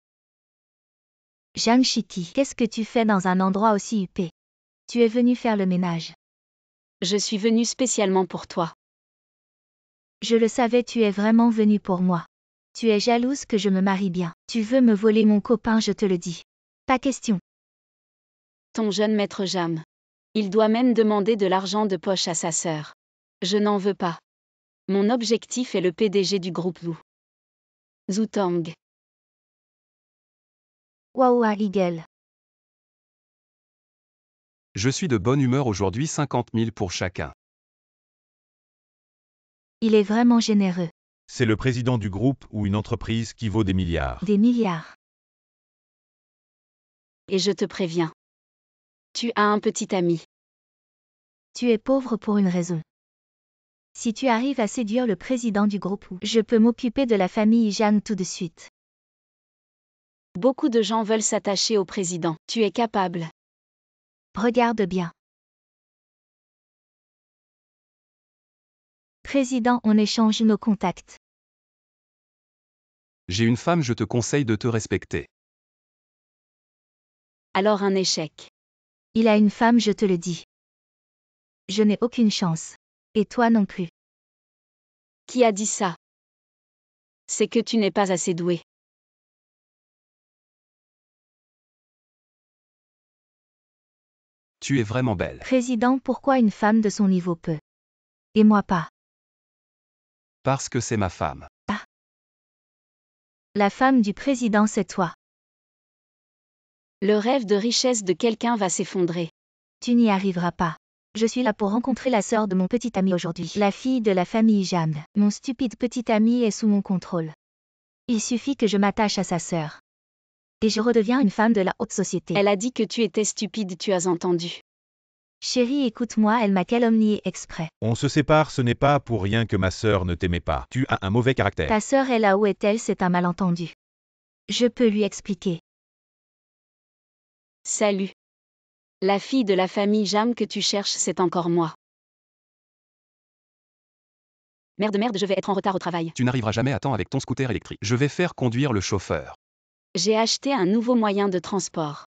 Zhang Shiqi, qu'est-ce que tu fais dans un endroit aussi huppé? Tu es venu faire le ménage. Je suis venue spécialement pour toi. Je le savais, tu es vraiment venu pour moi. Tu es jalouse que je me marie bien. Tu veux me voler mon copain, je te le dis. Pas question. Ton jeune maître Jam. Il doit même demander de l'argent de poche à sa sœur. Je n'en veux pas. Mon objectif est le PDG du groupe Wu. Zhu Tang. Waouh, Eagle. Je suis de bonne humeur aujourd'hui, 50 000 pour chacun. Il est vraiment généreux. C'est le président du groupe ou une entreprise qui vaut des milliards. Des milliards. Et je te préviens. Tu as un petit ami. Tu es pauvre pour une raison. Si tu arrives à séduire le président du groupe, je peux m'occuper de la famille Jeanne tout de suite. Beaucoup de gens veulent s'attacher au président. Tu es capable. Regarde bien. Président, on échange nos contacts. J'ai une femme, je te conseille de te respecter. Alors un échec. Il a une femme, je te le dis. Je n'ai aucune chance. Et toi non plus. Qui a dit ça? C'est que tu n'es pas assez doué. Tu es vraiment belle. Président, pourquoi une femme de son niveau peut? Et moi pas. Parce que c'est ma femme. La femme du président, c'est toi. Le rêve de richesse de quelqu'un va s'effondrer. Tu n'y arriveras pas. Je suis là pour rencontrer la sœur de mon petit ami aujourd'hui. La fille de la famille Jeanne. Mon stupide petit ami est sous mon contrôle. Il suffit que je m'attache à sa sœur. Et je redeviens une femme de la haute société. Elle a dit que tu étais stupide, tu as entendu. Chérie, écoute-moi, elle m'a calomnié exprès. On se sépare, ce n'est pas pour rien que ma sœur ne t'aimait pas. Tu as un mauvais caractère. Ta sœur est là où est-elle? C'est un malentendu. Je peux lui expliquer. Salut. La fille de la famille Jam que tu cherches, c'est encore moi. Merde, je vais être en retard au travail. Tu n'arriveras jamais à temps avec ton scooter électrique. Je vais faire conduire le chauffeur. J'ai acheté un nouveau moyen de transport.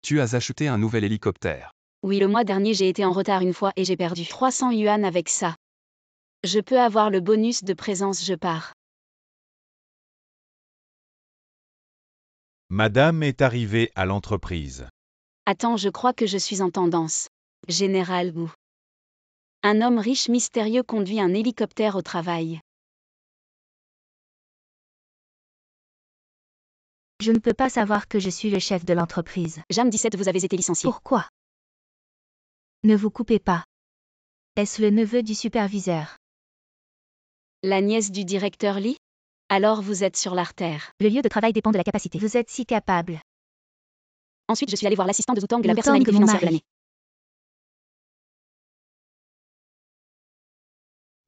Tu as acheté un nouvel hélicoptère. Oui, le mois dernier j'ai été en retard une fois et j'ai perdu 300 yuan avec ça. Je peux avoir le bonus de présence, je pars. Madame est arrivée à l'entreprise. Attends, je crois que je suis en tendance. Général Wu. Un homme riche mystérieux conduit un hélicoptère au travail. Je ne peux pas savoir que je suis le chef de l'entreprise. Jam 17, vous avez été licencié. Pourquoi? Ne vous coupez pas. Est-ce le neveu du superviseur? La nièce du directeur Lee? Alors vous êtes sur l'artère. Le lieu de travail dépend de la capacité. Vous êtes si capable. Ensuite, je suis allé voir l'assistant de Zutang, la Zutang, personnalité mon financière de mari. l'année.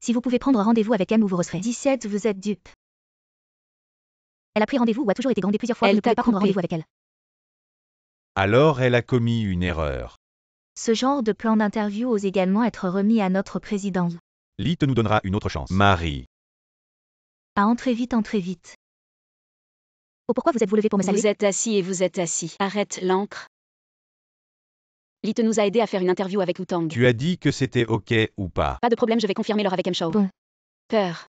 Si vous pouvez prendre rendez-vous avec elle ou vous resterez. 17, vous êtes dupe. Elle a pris rendez-vous ou a toujours été grondée plusieurs fois. Elle Vous ne pouvez t'a pas prendre coupé. rendez-vous avec elle. Alors elle a commis une erreur. Ce genre de plan d'interview ose également être remis à notre président. Lee te nous donnera une autre chance. Marie. Ah, entrez vite, entrez vite. Oh, pourquoi vous êtes-vous levé pour me saluer? Vous êtes assis et vous êtes assis. Arrête l'encre. Lee te nous a aidé à faire une interview avec Wutang. Tu as dit que c'était OK ou pas. Pas de problème, je vais confirmer l'heure avec M-Show. Bon. Peur.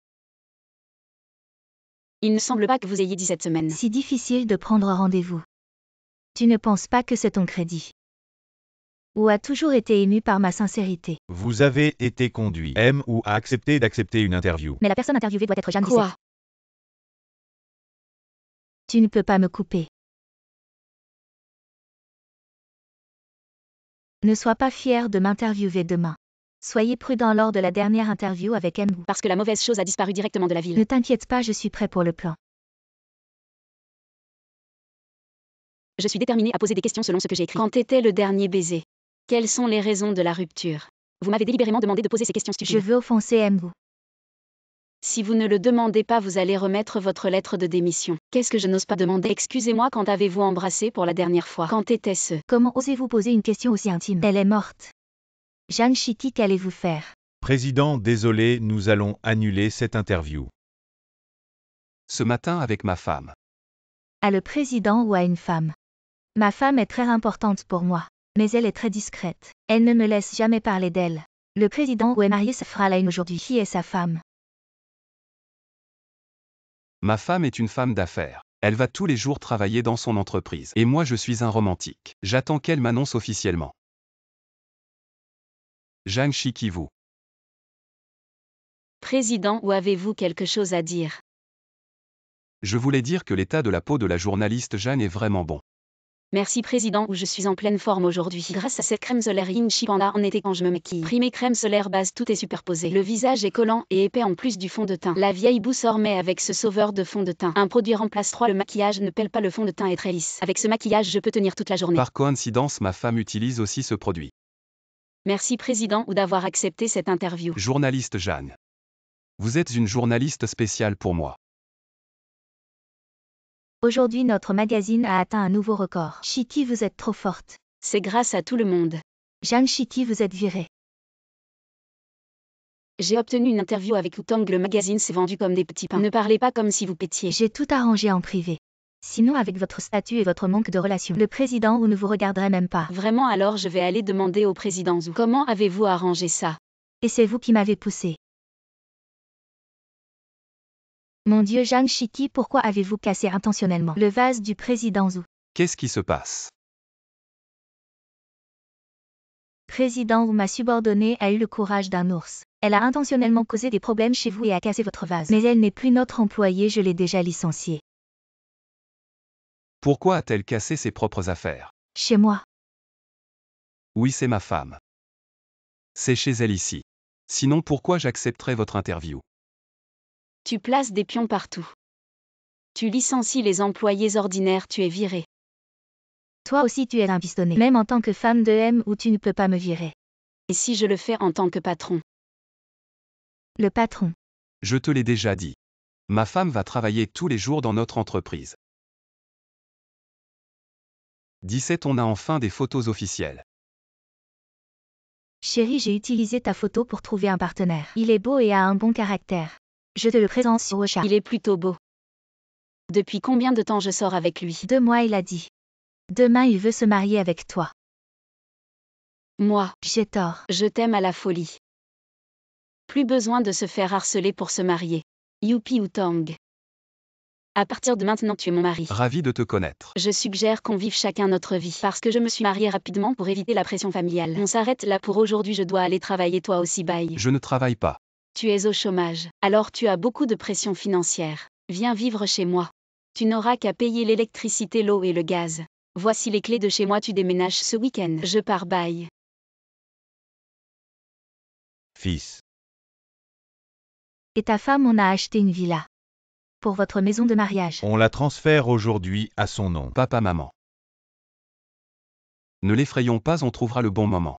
Il ne semble pas que vous ayez dit cette semaine. Si difficile de prendre rendez-vous. Tu ne penses pas que c'est ton crédit? Ou a toujours été ému par ma sincérité? Vous avez été conduit. M ou a accepté d'accepter une interview. Mais la personne interviewée doit être Jeanne 17. Quoi? Tu ne peux pas me couper. Ne sois pas fier de m'interviewer demain. Soyez prudent lors de la dernière interview avec M. Parce que la mauvaise chose a disparu directement de la ville. Ne t'inquiète pas, je suis prêt pour le plan. Je suis déterminé à poser des questions selon ce que j'ai écrit. Quand était le dernier baiser? Quelles sont les raisons de la rupture? Vous m'avez délibérément demandé de poser ces questions Je stupides. veux offenser M. Si vous ne le demandez pas, vous allez remettre votre lettre de démission. Qu'est-ce que je n'ose pas demander? Excusez-moi, quand avez-vous embrassé pour la dernière fois? Quand était-ce? Comment osez-vous poser une question aussi intime? Elle est morte. Jeanne Chiki, qu'allez-vous faire? Président, désolé, nous allons annuler cette interview. Ce matin avec ma femme. À le président ou à une femme? Ma femme est très importante pour moi. Mais elle est très discrète. Elle ne me laisse jamais parler d'elle. Le président ou est marié se fera la une aujourd'hui. Qui est sa femme? Ma femme est une femme d'affaires. Elle va tous les jours travailler dans son entreprise. Et moi je suis un romantique. J'attends qu'elle m'annonce officiellement. Zhang Shikivu. Président, ou avez-vous quelque chose à dire? Je voulais dire que l'état de la peau de la journaliste Jeanne est vraiment bon. Merci président, où je suis en pleine forme aujourd'hui. Grâce à cette crème solaire Inchi Panda en été quand je me maquille. Primée crème solaire base, tout est superposé. Le visage est collant et épais en plus du fond de teint. La vieille boue s'en remet avec ce sauveur de fond de teint. Un produit remplace 3, le maquillage ne pèle pas, le fond de teint est très lisse. Avec ce maquillage je peux tenir toute la journée. Par coïncidence, ma femme utilise aussi ce produit. Merci président, ou d'avoir accepté cette interview. Journaliste Jeanne. Vous êtes une journaliste spéciale pour moi. Aujourd'hui, notre magazine a atteint un nouveau record. Chiki, vous êtes trop forte. C'est grâce à tout le monde. Jeanne Chiki, vous êtes virée. J'ai obtenu une interview avec Wutang, le magazine s'est vendu comme des petits pains. Ne parlez pas comme si vous pétiez. J'ai tout arrangé en privé. Sinon, avec votre statut et votre manque de relation, le président ou ne vous regarderait même pas. Vraiment, alors je vais aller demander au président Zhu. Comment avez-vous arrangé ça? Et c'est vous qui m'avez poussé. Mon Dieu, Jeanne Chiki, pourquoi avez-vous cassé intentionnellement le vase du président Zhu? Qu'est-ce qui se passe? Président ou ma subordonnée a eu le courage d'un ours. Elle a intentionnellement causé des problèmes chez vous et a cassé votre vase. Mais elle n'est plus notre employée, je l'ai déjà licenciée. Pourquoi a-t-elle cassé ses propres affaires? Chez moi. Oui, c'est ma femme. C'est chez elle ici. Sinon pourquoi j'accepterais votre interview? Tu places des pions partout. Tu licencies les employés ordinaires, tu es viré. Toi aussi tu es un pistonné. Même en tant que femme de M où tu ne peux pas me virer. Et si je le fais en tant que patron? Le patron. Je te l'ai déjà dit. Ma femme va travailler tous les jours dans notre entreprise. 17 On a enfin des photos officielles. Chérie, j'ai utilisé ta photo pour trouver un partenaire. Il est beau et a un bon caractère. Je te le présente sur Ocha. Il est plutôt beau. Depuis combien de temps je sors avec lui? 2 mois il a dit. Demain il veut se marier avec toi. Moi, J'ai tort. je t'aime à la folie. Plus besoin de se faire harceler pour se marier. Youpi ou Tang. À partir de maintenant tu es mon mari. Ravi de te connaître. Je suggère qu'on vive chacun notre vie. Parce que je me suis mariée rapidement pour éviter la pression familiale. On s'arrête là pour aujourd'hui, je dois aller travailler, toi aussi bye. Je ne travaille pas. Tu es au chômage. Alors tu as beaucoup de pression financière. Viens vivre chez moi. Tu n'auras qu'à payer l'électricité, l'eau et le gaz. Voici les clés de chez moi, tu déménages ce week-end. Je pars bye. Fils. Et ta femme, on a acheté une villa. Pour votre maison de mariage. On la transfère aujourd'hui à son nom. Papa, maman. Ne l'effrayons pas, on trouvera le bon moment.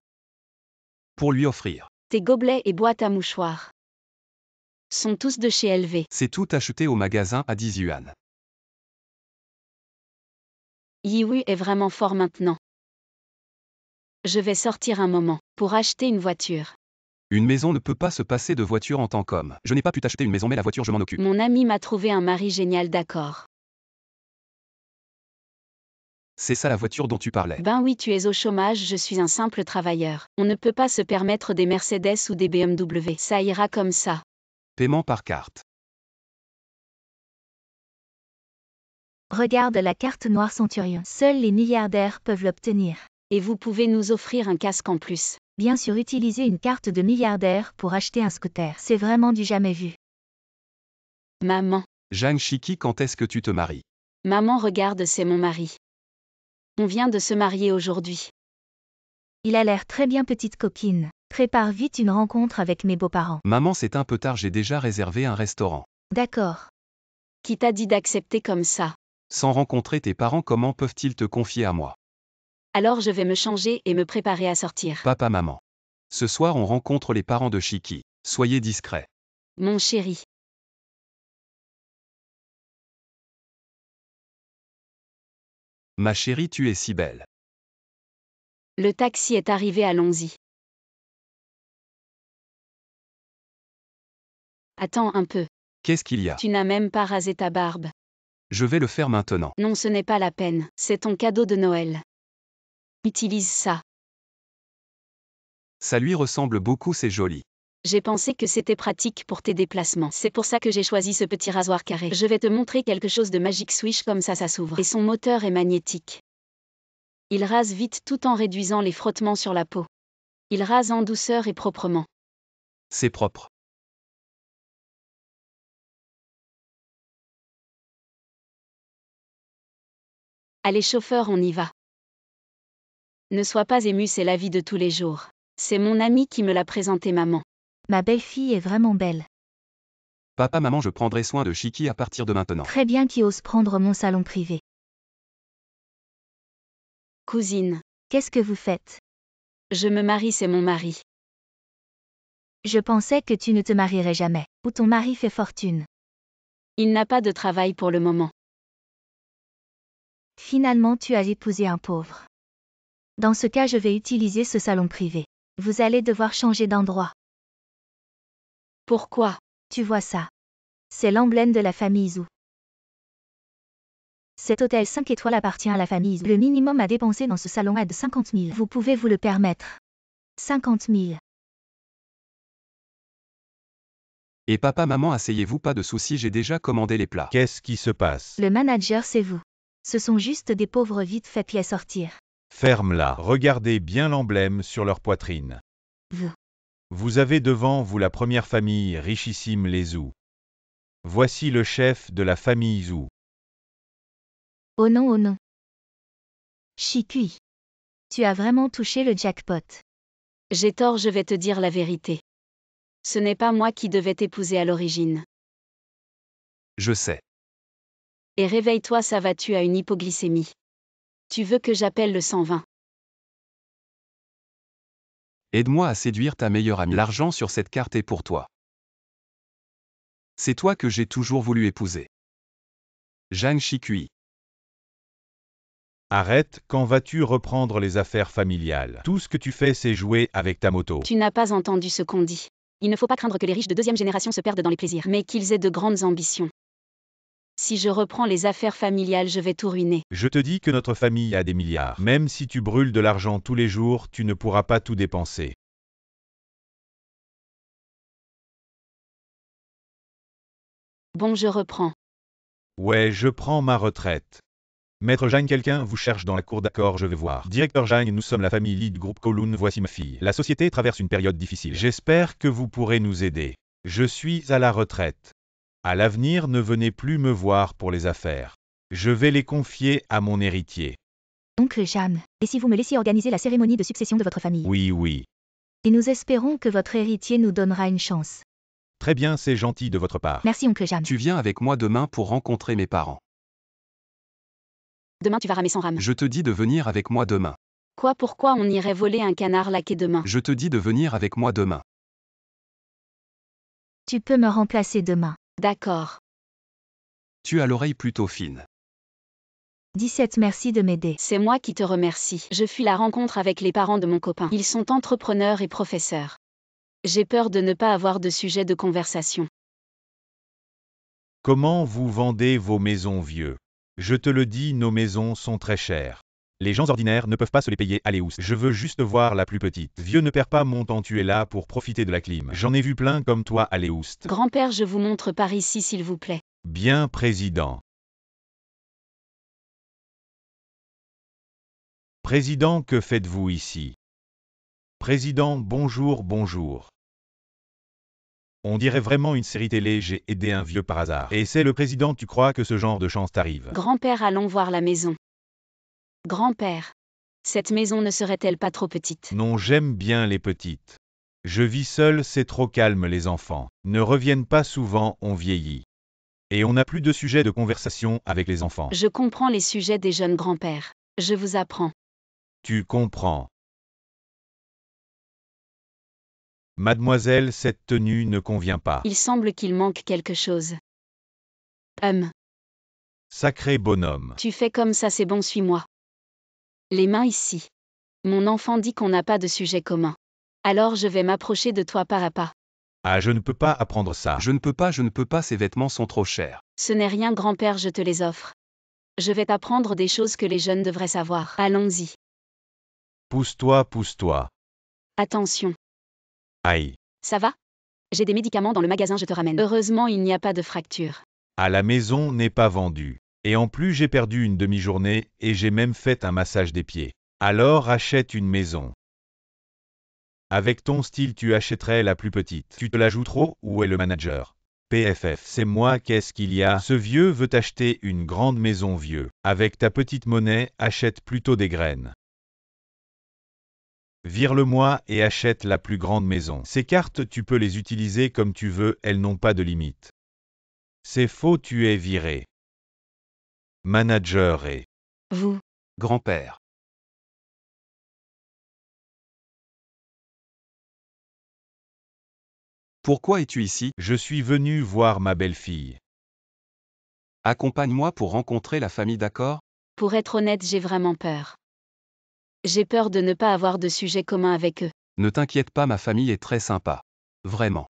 Pour lui offrir. Tes gobelets et boîtes à mouchoirs sont tous de chez LV. C'est tout acheté au magasin à 10 yuan. Yiwu est vraiment fort maintenant. Je vais sortir un moment pour acheter une voiture. Une maison ne peut pas se passer de voiture en tant qu'homme. Je n'ai pas pu t'acheter une maison mais la voiture je m'en occupe. Mon ami m'a trouvé un mari génial, d'accord. C'est ça la voiture dont tu parlais. Ben oui, tu es au chômage, je suis un simple travailleur. On ne peut pas se permettre des Mercedes ou des BMW. Ça ira comme ça. Paiement par carte. Regarde la carte noire Centurion. Seuls les milliardaires peuvent l'obtenir. Et vous pouvez nous offrir un casque en plus. Bien sûr, utiliser une carte de milliardaire pour acheter un scooter. C'est vraiment du jamais vu. Maman. Zhang Shiki, quand est-ce que tu te maries? Maman, regarde, c'est mon mari. On vient de se marier aujourd'hui. Il a l'air très bien, petite coquine. Prépare vite une rencontre avec mes beaux-parents. Maman, c'est un peu tard, j'ai déjà réservé un restaurant. D'accord. Qui t'a dit d'accepter comme ça? Sans rencontrer tes parents, comment peuvent-ils te confier à moi? Alors je vais me changer et me préparer à sortir. Papa, maman. Ce soir, on rencontre les parents de Shiki. Soyez discrets. Mon chéri. Ma chérie, tu es si belle. Le taxi est arrivé, allons-y. Attends un peu. Qu'est-ce qu'il y a? Tu n'as même pas rasé ta barbe. Je vais le faire maintenant. Non, ce n'est pas la peine. C'est ton cadeau de Noël. Utilise ça. Ça lui ressemble beaucoup, c'est joli. J'ai pensé que c'était pratique pour tes déplacements. C'est pour ça que j'ai choisi ce petit rasoir carré. Je vais te montrer quelque chose de magique, swish, comme ça s'ouvre. Et son moteur est magnétique. Il rase vite tout en réduisant les frottements sur la peau. Il rase en douceur et proprement. C'est propre. Allez chauffeur, on y va. Ne sois pas ému, c'est la vie de tous les jours. C'est mon ami qui me l'a présenté, maman. Ma belle-fille est vraiment belle. Papa, maman, je prendrai soin de Shiki à partir de maintenant. Très bien, qui ose prendre mon salon privé. Cousine. Qu'est-ce que vous faites? Je me marie, c'est mon mari. Je pensais que tu ne te marierais jamais. Ou ton mari fait fortune. Il n'a pas de travail pour le moment. Finalement, tu as épousé un pauvre. Dans ce cas, je vais utiliser ce salon privé. Vous allez devoir changer d'endroit. Pourquoi? Tu vois ça? C'est l'emblème de la famille Zhou. Cet hôtel 5 étoiles appartient à la famille Zhou. Le minimum à dépenser dans ce salon est de 50 000. Vous pouvez vous le permettre. 50 000. Et papa, maman, asseyez-vous, pas de soucis, j'ai déjà commandé les plats. Qu'est-ce qui se passe? Le manager, c'est vous. Ce sont juste des pauvres vite fait pieds sortir. Ferme-la. Regardez bien l'emblème sur leur poitrine. Vous. Vous avez devant vous la première famille richissime, les Zhou. Voici le chef de la famille Zhou. Oh non, oh non. Shikui. Tu as vraiment touché le jackpot. J'ai tort, je vais te dire la vérité. Ce n'est pas moi qui devais t'épouser à l'origine. Je sais. Et réveille-toi, ça va, tu as une hypoglycémie. Tu veux que j'appelle le 120? Aide-moi à séduire ta meilleure amie. L'argent sur cette carte est pour toi. C'est toi que j'ai toujours voulu épouser. Zhang Shikui. Arrête, quand vas-tu reprendre les affaires familiales? Tout ce que tu fais, c'est jouer avec ta moto. Tu n'as pas entendu ce qu'on dit. Il ne faut pas craindre que les riches de deuxième génération se perdent dans les plaisirs, mais qu'ils aient de grandes ambitions. Si je reprends les affaires familiales, je vais tout ruiner. Je te dis que notre famille a des milliards. Même si tu brûles de l'argent tous les jours, tu ne pourras pas tout dépenser. Bon, je reprends. Ouais, je prends ma retraite. Maître Zhang, quelqu'un vous cherche dans la cour, d'accord, je vais voir. Directeur Zhang, nous sommes la famille Lead Group Kowloon, voici ma fille. La société traverse une période difficile. J'espère que vous pourrez nous aider. Je suis à la retraite. À l'avenir, ne venez plus me voir pour les affaires. Je vais les confier à mon héritier. Oncle Jam, et si vous me laissiez organiser la cérémonie de succession de votre famille? Oui. Et nous espérons que votre héritier nous donnera une chance. Très bien, c'est gentil de votre part. Merci, Oncle Jam. Tu viens avec moi demain pour rencontrer mes parents. Demain, tu vas ramer sans rame. Je te dis de venir avec moi demain. Quoi, pourquoi on irait voler un canard laqué demain? Je te dis de venir avec moi demain. Tu peux me remplacer demain. D'accord. Tu as l'oreille plutôt fine. 17. Merci de m'aider. C'est moi qui te remercie. Je fus la rencontre avec les parents de mon copain. Ils sont entrepreneurs et professeurs. J'ai peur de ne pas avoir de sujet de conversation. Comment vous vendez vos maisons, vieux? Je te le dis, nos maisons sont très chères. Les gens ordinaires ne peuvent pas se les payer. Allez, je veux juste voir la plus petite. Vieux, ne perds pas mon temps, tu es là pour profiter de la clim. J'en ai vu plein comme toi, allez, oust. Grand-père, je vous montre par ici, s'il vous plaît. Bien, président. Président, que faites-vous ici? Président, bonjour. On dirait vraiment une série télé, j'ai aidé un vieux par hasard. Et c'est le président, tu crois que ce genre de chance t'arrive? Grand-père, allons voir la maison. Grand-père, cette maison ne serait-elle pas trop petite? Non, j'aime bien les petites. Je vis seul, c'est trop calme, les enfants ne reviennent pas souvent, on vieillit. Et on n'a plus de sujet de conversation avec les enfants. Je comprends les sujets des jeunes grands-pères. Je vous apprends. Tu comprends. Mademoiselle, cette tenue ne convient pas. Il semble qu'il manque quelque chose. Sacré bonhomme. Tu fais comme ça, c'est bon, suis-moi. Les mains ici. Mon enfant dit qu'on n'a pas de sujet commun. Alors je vais m'approcher de toi pas à pas. Ah, je ne peux pas apprendre ça. Je ne peux pas, ces vêtements sont trop chers. Ce n'est rien, grand-père, je te les offre. Je vais t'apprendre des choses que les jeunes devraient savoir. Allons-y. Pousse-toi. Attention. Aïe. Ça va? J'ai des médicaments dans le magasin, je te ramène. Heureusement, il n'y a pas de fracture. À la maison n'est pas vendu. Et en plus, j'ai perdu une demi-journée, et j'ai même fait un massage des pieds. Alors achète une maison. Avec ton style, tu achèterais la plus petite. Tu te la joues trop? Où est le manager? PFF, c'est moi, qu'est-ce qu'il y a? Ce vieux veut acheter une grande maison, vieux. Avec ta petite monnaie, achète plutôt des graines. Vire-le-moi et achète la plus grande maison. Ces cartes, tu peux les utiliser comme tu veux, elles n'ont pas de limite. C'est faux, tu es viré. Manager et... Vous. Grand-père. Pourquoi es-tu ici? Je suis venu voir ma belle-fille. Accompagne-moi pour rencontrer la famille, d'accord? Pour être honnête, j'ai vraiment peur. J'ai peur de ne pas avoir de sujet commun avec eux. Ne t'inquiète pas, ma famille est très sympa. Vraiment.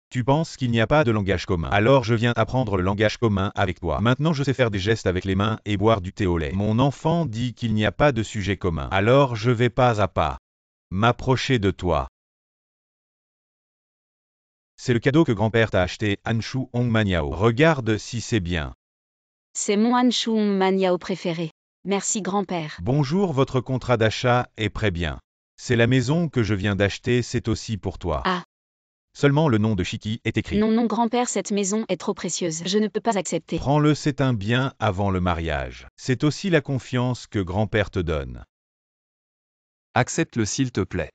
Tu penses qu'il n'y a pas de langage commun? Alors je viens apprendre le langage commun avec toi. Maintenant je sais faire des gestes avec les mains et boire du thé au lait. Mon enfant dit qu'il n'y a pas de sujet commun. Alors je vais pas à pas m'approcher de toi. C'est le cadeau que grand-père t'a acheté, Anshu Hong Maniao. Regarde si c'est bien. C'est mon Anshu Maniao préféré. Merci, grand-père. Bonjour, votre contrat d'achat est prêt bien. C'est la maison que je viens d'acheter, c'est aussi pour toi. Ah. Seulement le nom de Shiki est écrit. Non, grand-père, cette maison est trop précieuse. Je ne peux pas accepter. Prends-le, c'est un bien avant le mariage. C'est aussi la confiance que grand-père te donne. Accepte-le s'il te plaît.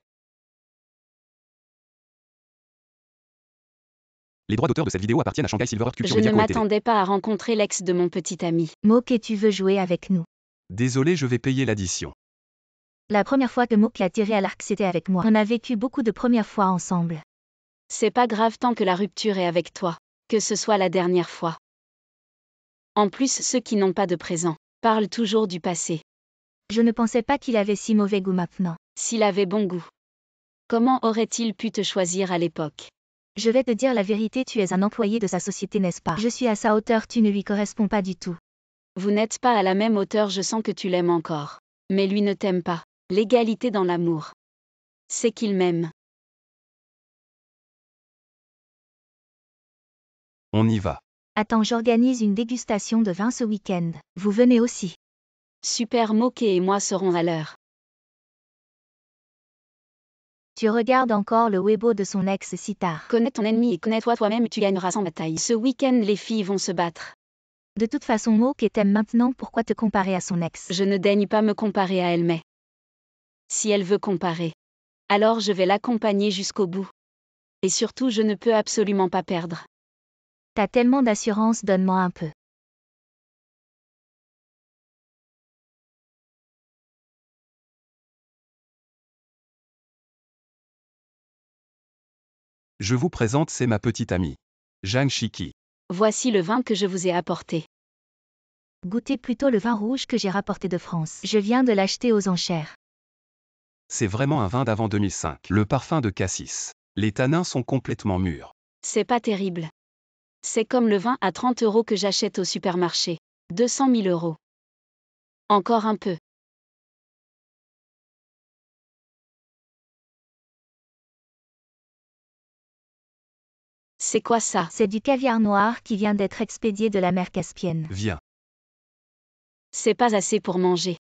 Les droits d'auteur de cette vidéo appartiennent à Shanghai Silver Earth Culture Je Media ne Co. Ltd. m'attendais pas à rencontrer l'ex de mon petit ami. Moke, tu veux jouer avec nous? Désolé, je vais payer l'addition. La première fois que Moke l'a tiré à l'arc, c'était avec moi. On a vécu beaucoup de premières fois ensemble. C'est pas grave tant que la rupture est avec toi. Que ce soit la dernière fois. En plus, ceux qui n'ont pas de présent parlent toujours du passé. Je ne pensais pas qu'il avait si mauvais goût maintenant. S'il avait bon goût, comment aurait-il pu te choisir à l'époque? Je vais te dire la vérité, tu es un employé de sa société, n'est-ce pas? Je suis à sa hauteur, tu ne lui corresponds pas du tout. Vous n'êtes pas à la même hauteur, je sens que tu l'aimes encore. Mais lui ne t'aime pas. L'égalité dans l'amour. C'est qu'il m'aime. On y va. Attends, j'organise une dégustation de vin ce week-end. Vous venez aussi. Super, Moke et moi serons à l'heure. Tu regardes encore le Weibo de son ex si tard. Connais ton ennemi et connais-toi toi-même, tu gagneras sans bataille. Ce week-end, les filles vont se battre. De toute façon, Moke t'aime maintenant, pourquoi te comparer à son ex? Je ne daigne pas me comparer à elle, mais si elle veut comparer, alors je vais l'accompagner jusqu'au bout. Et surtout, je ne peux absolument pas perdre. T'as tellement d'assurance, donne-moi un peu. Je vous présente, c'est ma petite amie. Zhang Shiki. Voici le vin que je vous ai apporté. Goûtez plutôt le vin rouge que j'ai rapporté de France. Je viens de l'acheter aux enchères. C'est vraiment un vin d'avant 2005. Le parfum de cassis. Les tanins sont complètement mûrs. C'est pas terrible. C'est comme le vin à 30 € que j'achète au supermarché. 200 000 €. Encore un peu. C'est quoi ça? C'est du caviar noir qui vient d'être expédié de la mer Caspienne. Viens. C'est pas assez pour manger.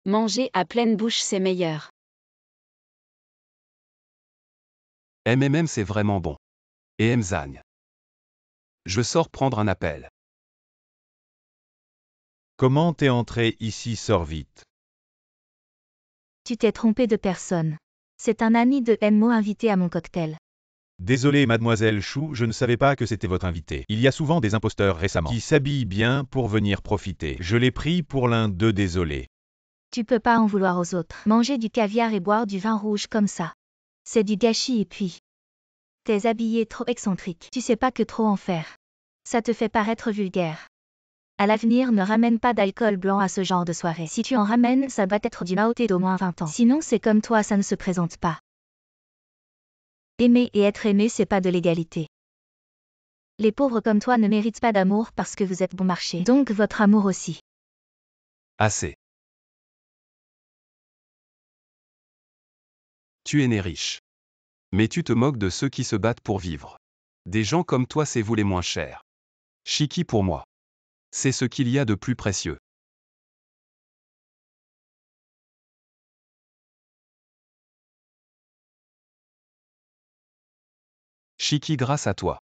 Manger à pleine bouche, c'est meilleur. C'est vraiment bon. Et Mzang. Je sors prendre un appel. Comment t'es entré ici, sors vite. Tu t'es trompé de personne. C'est un ami de Mo invité à mon cocktail. Désolé mademoiselle Chou, je ne savais pas que c'était votre invité. Il y a souvent des imposteurs récemment qui s'habillent bien pour venir profiter. Je l'ai pris pour l'un d'eux, désolé. Tu peux pas en vouloir aux autres. Manger du caviar et boire du vin rouge comme ça. C'est du gâchis et puis... T'es habillé trop excentrique. Tu sais pas que trop en faire. Ça te fait paraître vulgaire. À l'avenir, ne ramène pas d'alcool blanc à ce genre de soirée. Si tu en ramènes, ça doit être du Maoté d'au moins 20 ans. Sinon, c'est comme toi, ça ne se présente pas. Aimer et être aimé, c'est pas de l'égalité. Les pauvres comme toi ne méritent pas d'amour parce que vous êtes bon marché. Donc votre amour aussi. Assez. Tu es né riche. Mais tu te moques de ceux qui se battent pour vivre. Des gens comme toi, c'est vous les moins chers. Shiki pour moi. C'est ce qu'il y a de plus précieux. Shiki, grâce à toi.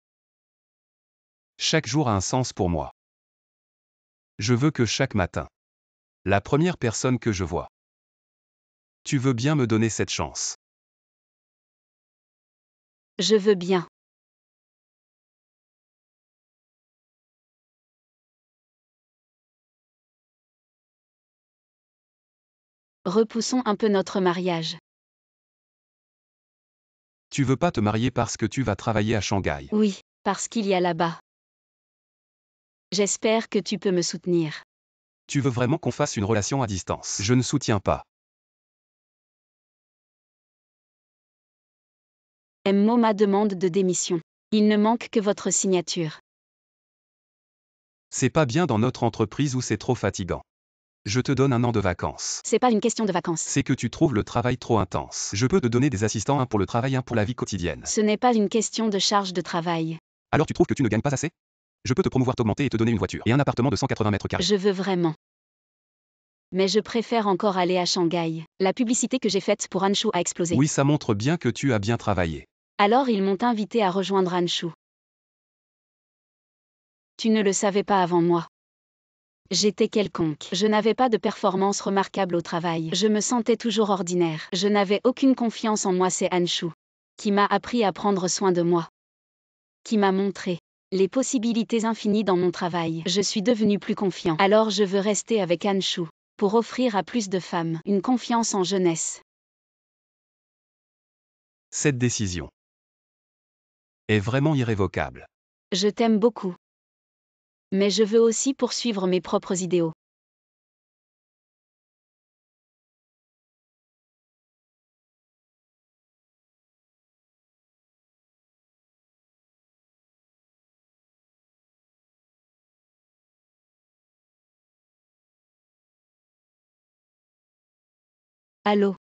Chaque jour a un sens pour moi. Je veux que chaque matin, la première personne que je vois, tu veux bien me donner cette chance. Je veux bien. Repoussons un peu notre mariage. Tu veux pas te marier parce que tu vas travailler à Shanghai. Oui, parce qu'il y a là-bas. J'espère que tu peux me soutenir. Tu veux vraiment qu'on fasse une relation à distance. Je ne soutiens pas. Mo ma demande de démission. Il ne manque que votre signature. C'est pas bien dans notre entreprise où c'est trop fatigant. Je te donne 1 an de vacances. C'est pas une question de vacances. C'est que tu trouves le travail trop intense. Je peux te donner des assistants, un pour le travail, un pour la vie quotidienne. Ce n'est pas une question de charge de travail. Alors tu trouves que tu ne gagnes pas assez? Je peux te promouvoir, t'augmenter et te donner une voiture. Et un appartement de 180 mètres carrés. Je veux vraiment. Mais je préfère encore aller à Shanghai. La publicité que j'ai faite pour Anshu a explosé. Oui, ça montre bien que tu as bien travaillé. Alors ils m'ont invité à rejoindre Anshu. Tu ne le savais pas avant moi. J'étais quelconque. Je n'avais pas de performance remarquable au travail. Je me sentais toujours ordinaire. Je n'avais aucune confiance en moi, c'est Anshu Qui m'a appris à prendre soin de moi. Qui m'a montré les possibilités infinies dans mon travail. Je suis devenu plus confiant. Alors je veux rester avec Anshu pour offrir à plus de femmes une confiance en jeunesse. Cette décision est vraiment irrévocable. Je t'aime beaucoup. Mais je veux aussi poursuivre mes propres idéaux. Allô?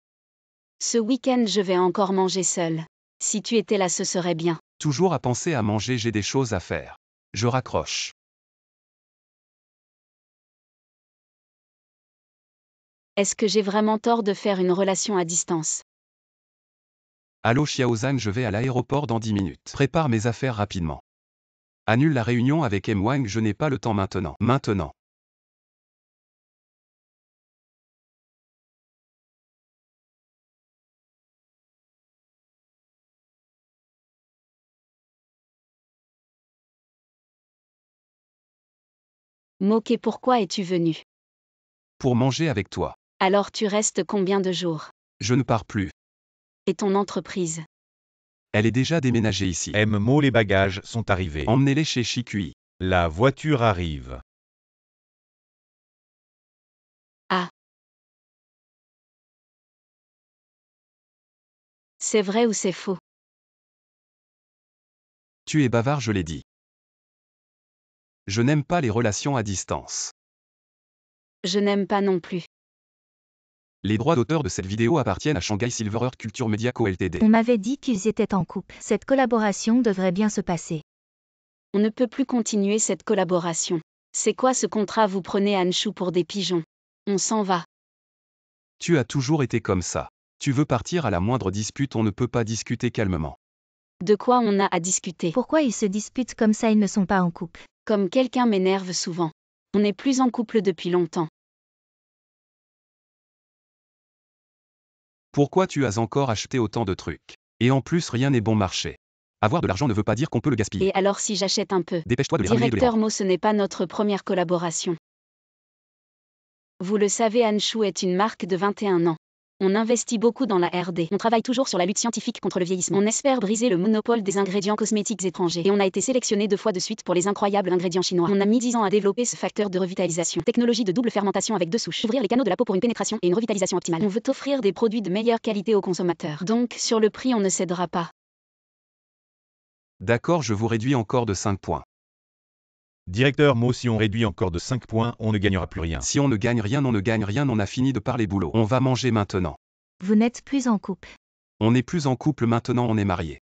Ce week-end je vais encore manger seule. Si tu étais là ce serait bien. Toujours à penser à manger, j'ai des choses à faire. Je raccroche. Est-ce que j'ai vraiment tort de faire une relation à distance? Allô Xiaozan, je vais à l'aéroport dans 10 minutes. Prépare mes affaires rapidement. Annule la réunion avec M. Wang, je n'ai pas le temps maintenant. Maintenant. Moqué, pourquoi es-tu venu? Pour manger avec toi. Alors tu restes combien de jours? Je ne pars plus. Et ton entreprise? Elle est déjà déménagée ici. Mo, les bagages sont arrivés. Emmenez-les chez Shikui. La voiture arrive. Ah. C'est vrai ou c'est faux? Tu es bavard, je l'ai dit. Je n'aime pas les relations à distance. Je n'aime pas non plus. Les droits d'auteur de cette vidéo appartiennent à Shanghai Silver Culture Media Co Ltd. On m'avait dit qu'ils étaient en couple. Cette collaboration devrait bien se passer. On ne peut plus continuer cette collaboration. C'est quoi ce contrat? Vous prenez Anshu pour des pigeons. On s'en va. Tu as toujours été comme ça. Tu veux partir à la moindre dispute, on ne peut pas discuter calmement. De quoi on a à discuter? Pourquoi ils se disputent comme ça? Ils ne sont pas en couple. Comme quelqu'un m'énerve souvent. On n'est plus en couple depuis longtemps. Pourquoi tu as encore acheté autant de trucs? Et en plus, rien n'est bon marché. Avoir de l'argent ne veut pas dire qu'on peut le gaspiller. Et alors si j'achète un peu? Dépêche-toi de les ramener et de les Directeur rendre. Mo, ce n'est pas notre première collaboration. Vous le savez, Anshu est une marque de 21 ans. On investit beaucoup dans la R&D. On travaille toujours sur la lutte scientifique contre le vieillissement. On espère briser le monopole des ingrédients cosmétiques étrangers. Et on a été sélectionné 2 fois de suite pour les incroyables ingrédients chinois. On a mis 10 ans à développer ce facteur de revitalisation. Technologie de double fermentation avec 2 souches. Ouvrir les canaux de la peau pour une pénétration et une revitalisation optimale. On veut offrir des produits de meilleure qualité aux consommateurs. Donc, sur le prix, on ne cédera pas. D'accord, je vous réduis encore de 5 points. Directeur Mo, si on réduit encore de 5 points, on ne gagnera plus rien. Si on ne gagne rien, on ne gagne rien, on a fini de parler boulot. On va manger maintenant. Vous n'êtes plus en couple. On n'est plus en couple maintenant, on est mariés.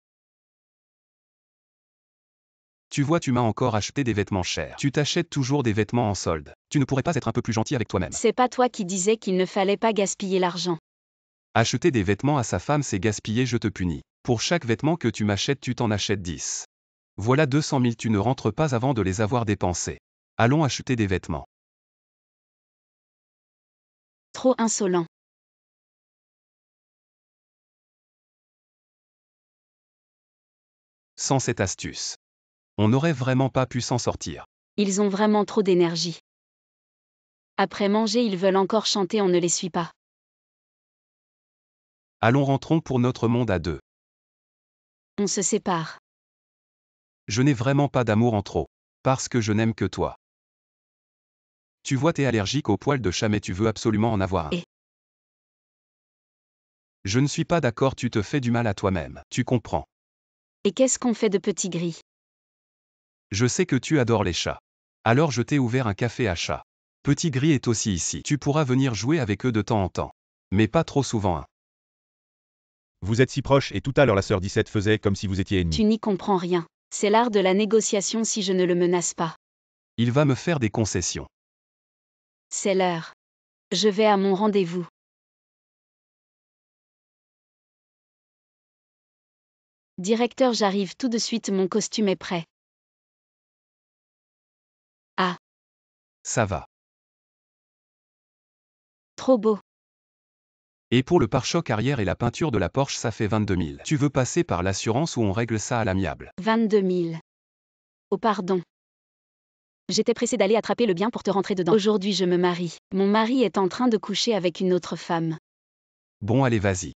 Tu vois, tu m'as encore acheté des vêtements chers. Tu t'achètes toujours des vêtements en solde. Tu ne pourrais pas être un peu plus gentil avec toi-même. C'est pas toi qui disais qu'il ne fallait pas gaspiller l'argent. Acheter des vêtements à sa femme, c'est gaspiller, je te punis. Pour chaque vêtement que tu m'achètes, tu t'en achètes 10. Voilà 200 000, tu ne rentres pas avant de les avoir dépensés. Allons acheter des vêtements. Trop insolent. Sans cette astuce, on n'aurait vraiment pas pu s'en sortir. Ils ont vraiment trop d'énergie. Après manger, ils veulent encore chanter, on ne les suit pas. Allons, rentrons pour notre monde à deux. On se sépare. Je n'ai vraiment pas d'amour en trop. Parce que je n'aime que toi. Tu vois, t'es allergique aux poils de chat, mais tu veux absolument en avoir un. Et Je ne suis pas d'accord, tu te fais du mal à toi-même. Tu comprends. Et qu'est-ce qu'on fait de Petit Gris? Je sais que tu adores les chats. Alors je t'ai ouvert un café à chat. Petit Gris est aussi ici. Tu pourras venir jouer avec eux de temps en temps. Mais pas trop souvent, hein. Vous êtes si proches et tout à l'heure la sœur 17 faisait comme si vous étiez ennemis. Tu n'y comprends rien. C'est l'art de la négociation si je ne le menace pas. Il va me faire des concessions. C'est l'heure. Je vais à mon rendez-vous. Directeur, j'arrive tout de suite, mon costume est prêt. Ah, Ça va. trop beau. Et pour le pare-choc arrière et la peinture de la Porsche, ça fait 22 000. Tu veux passer par l'assurance ou on règle ça à l'amiable? 22 000. Oh pardon. J'étais pressée d'aller attraper le bien pour te rentrer dedans. Aujourd'hui je me marie. Mon mari est en train de coucher avec une autre femme. Bon allez vas-y.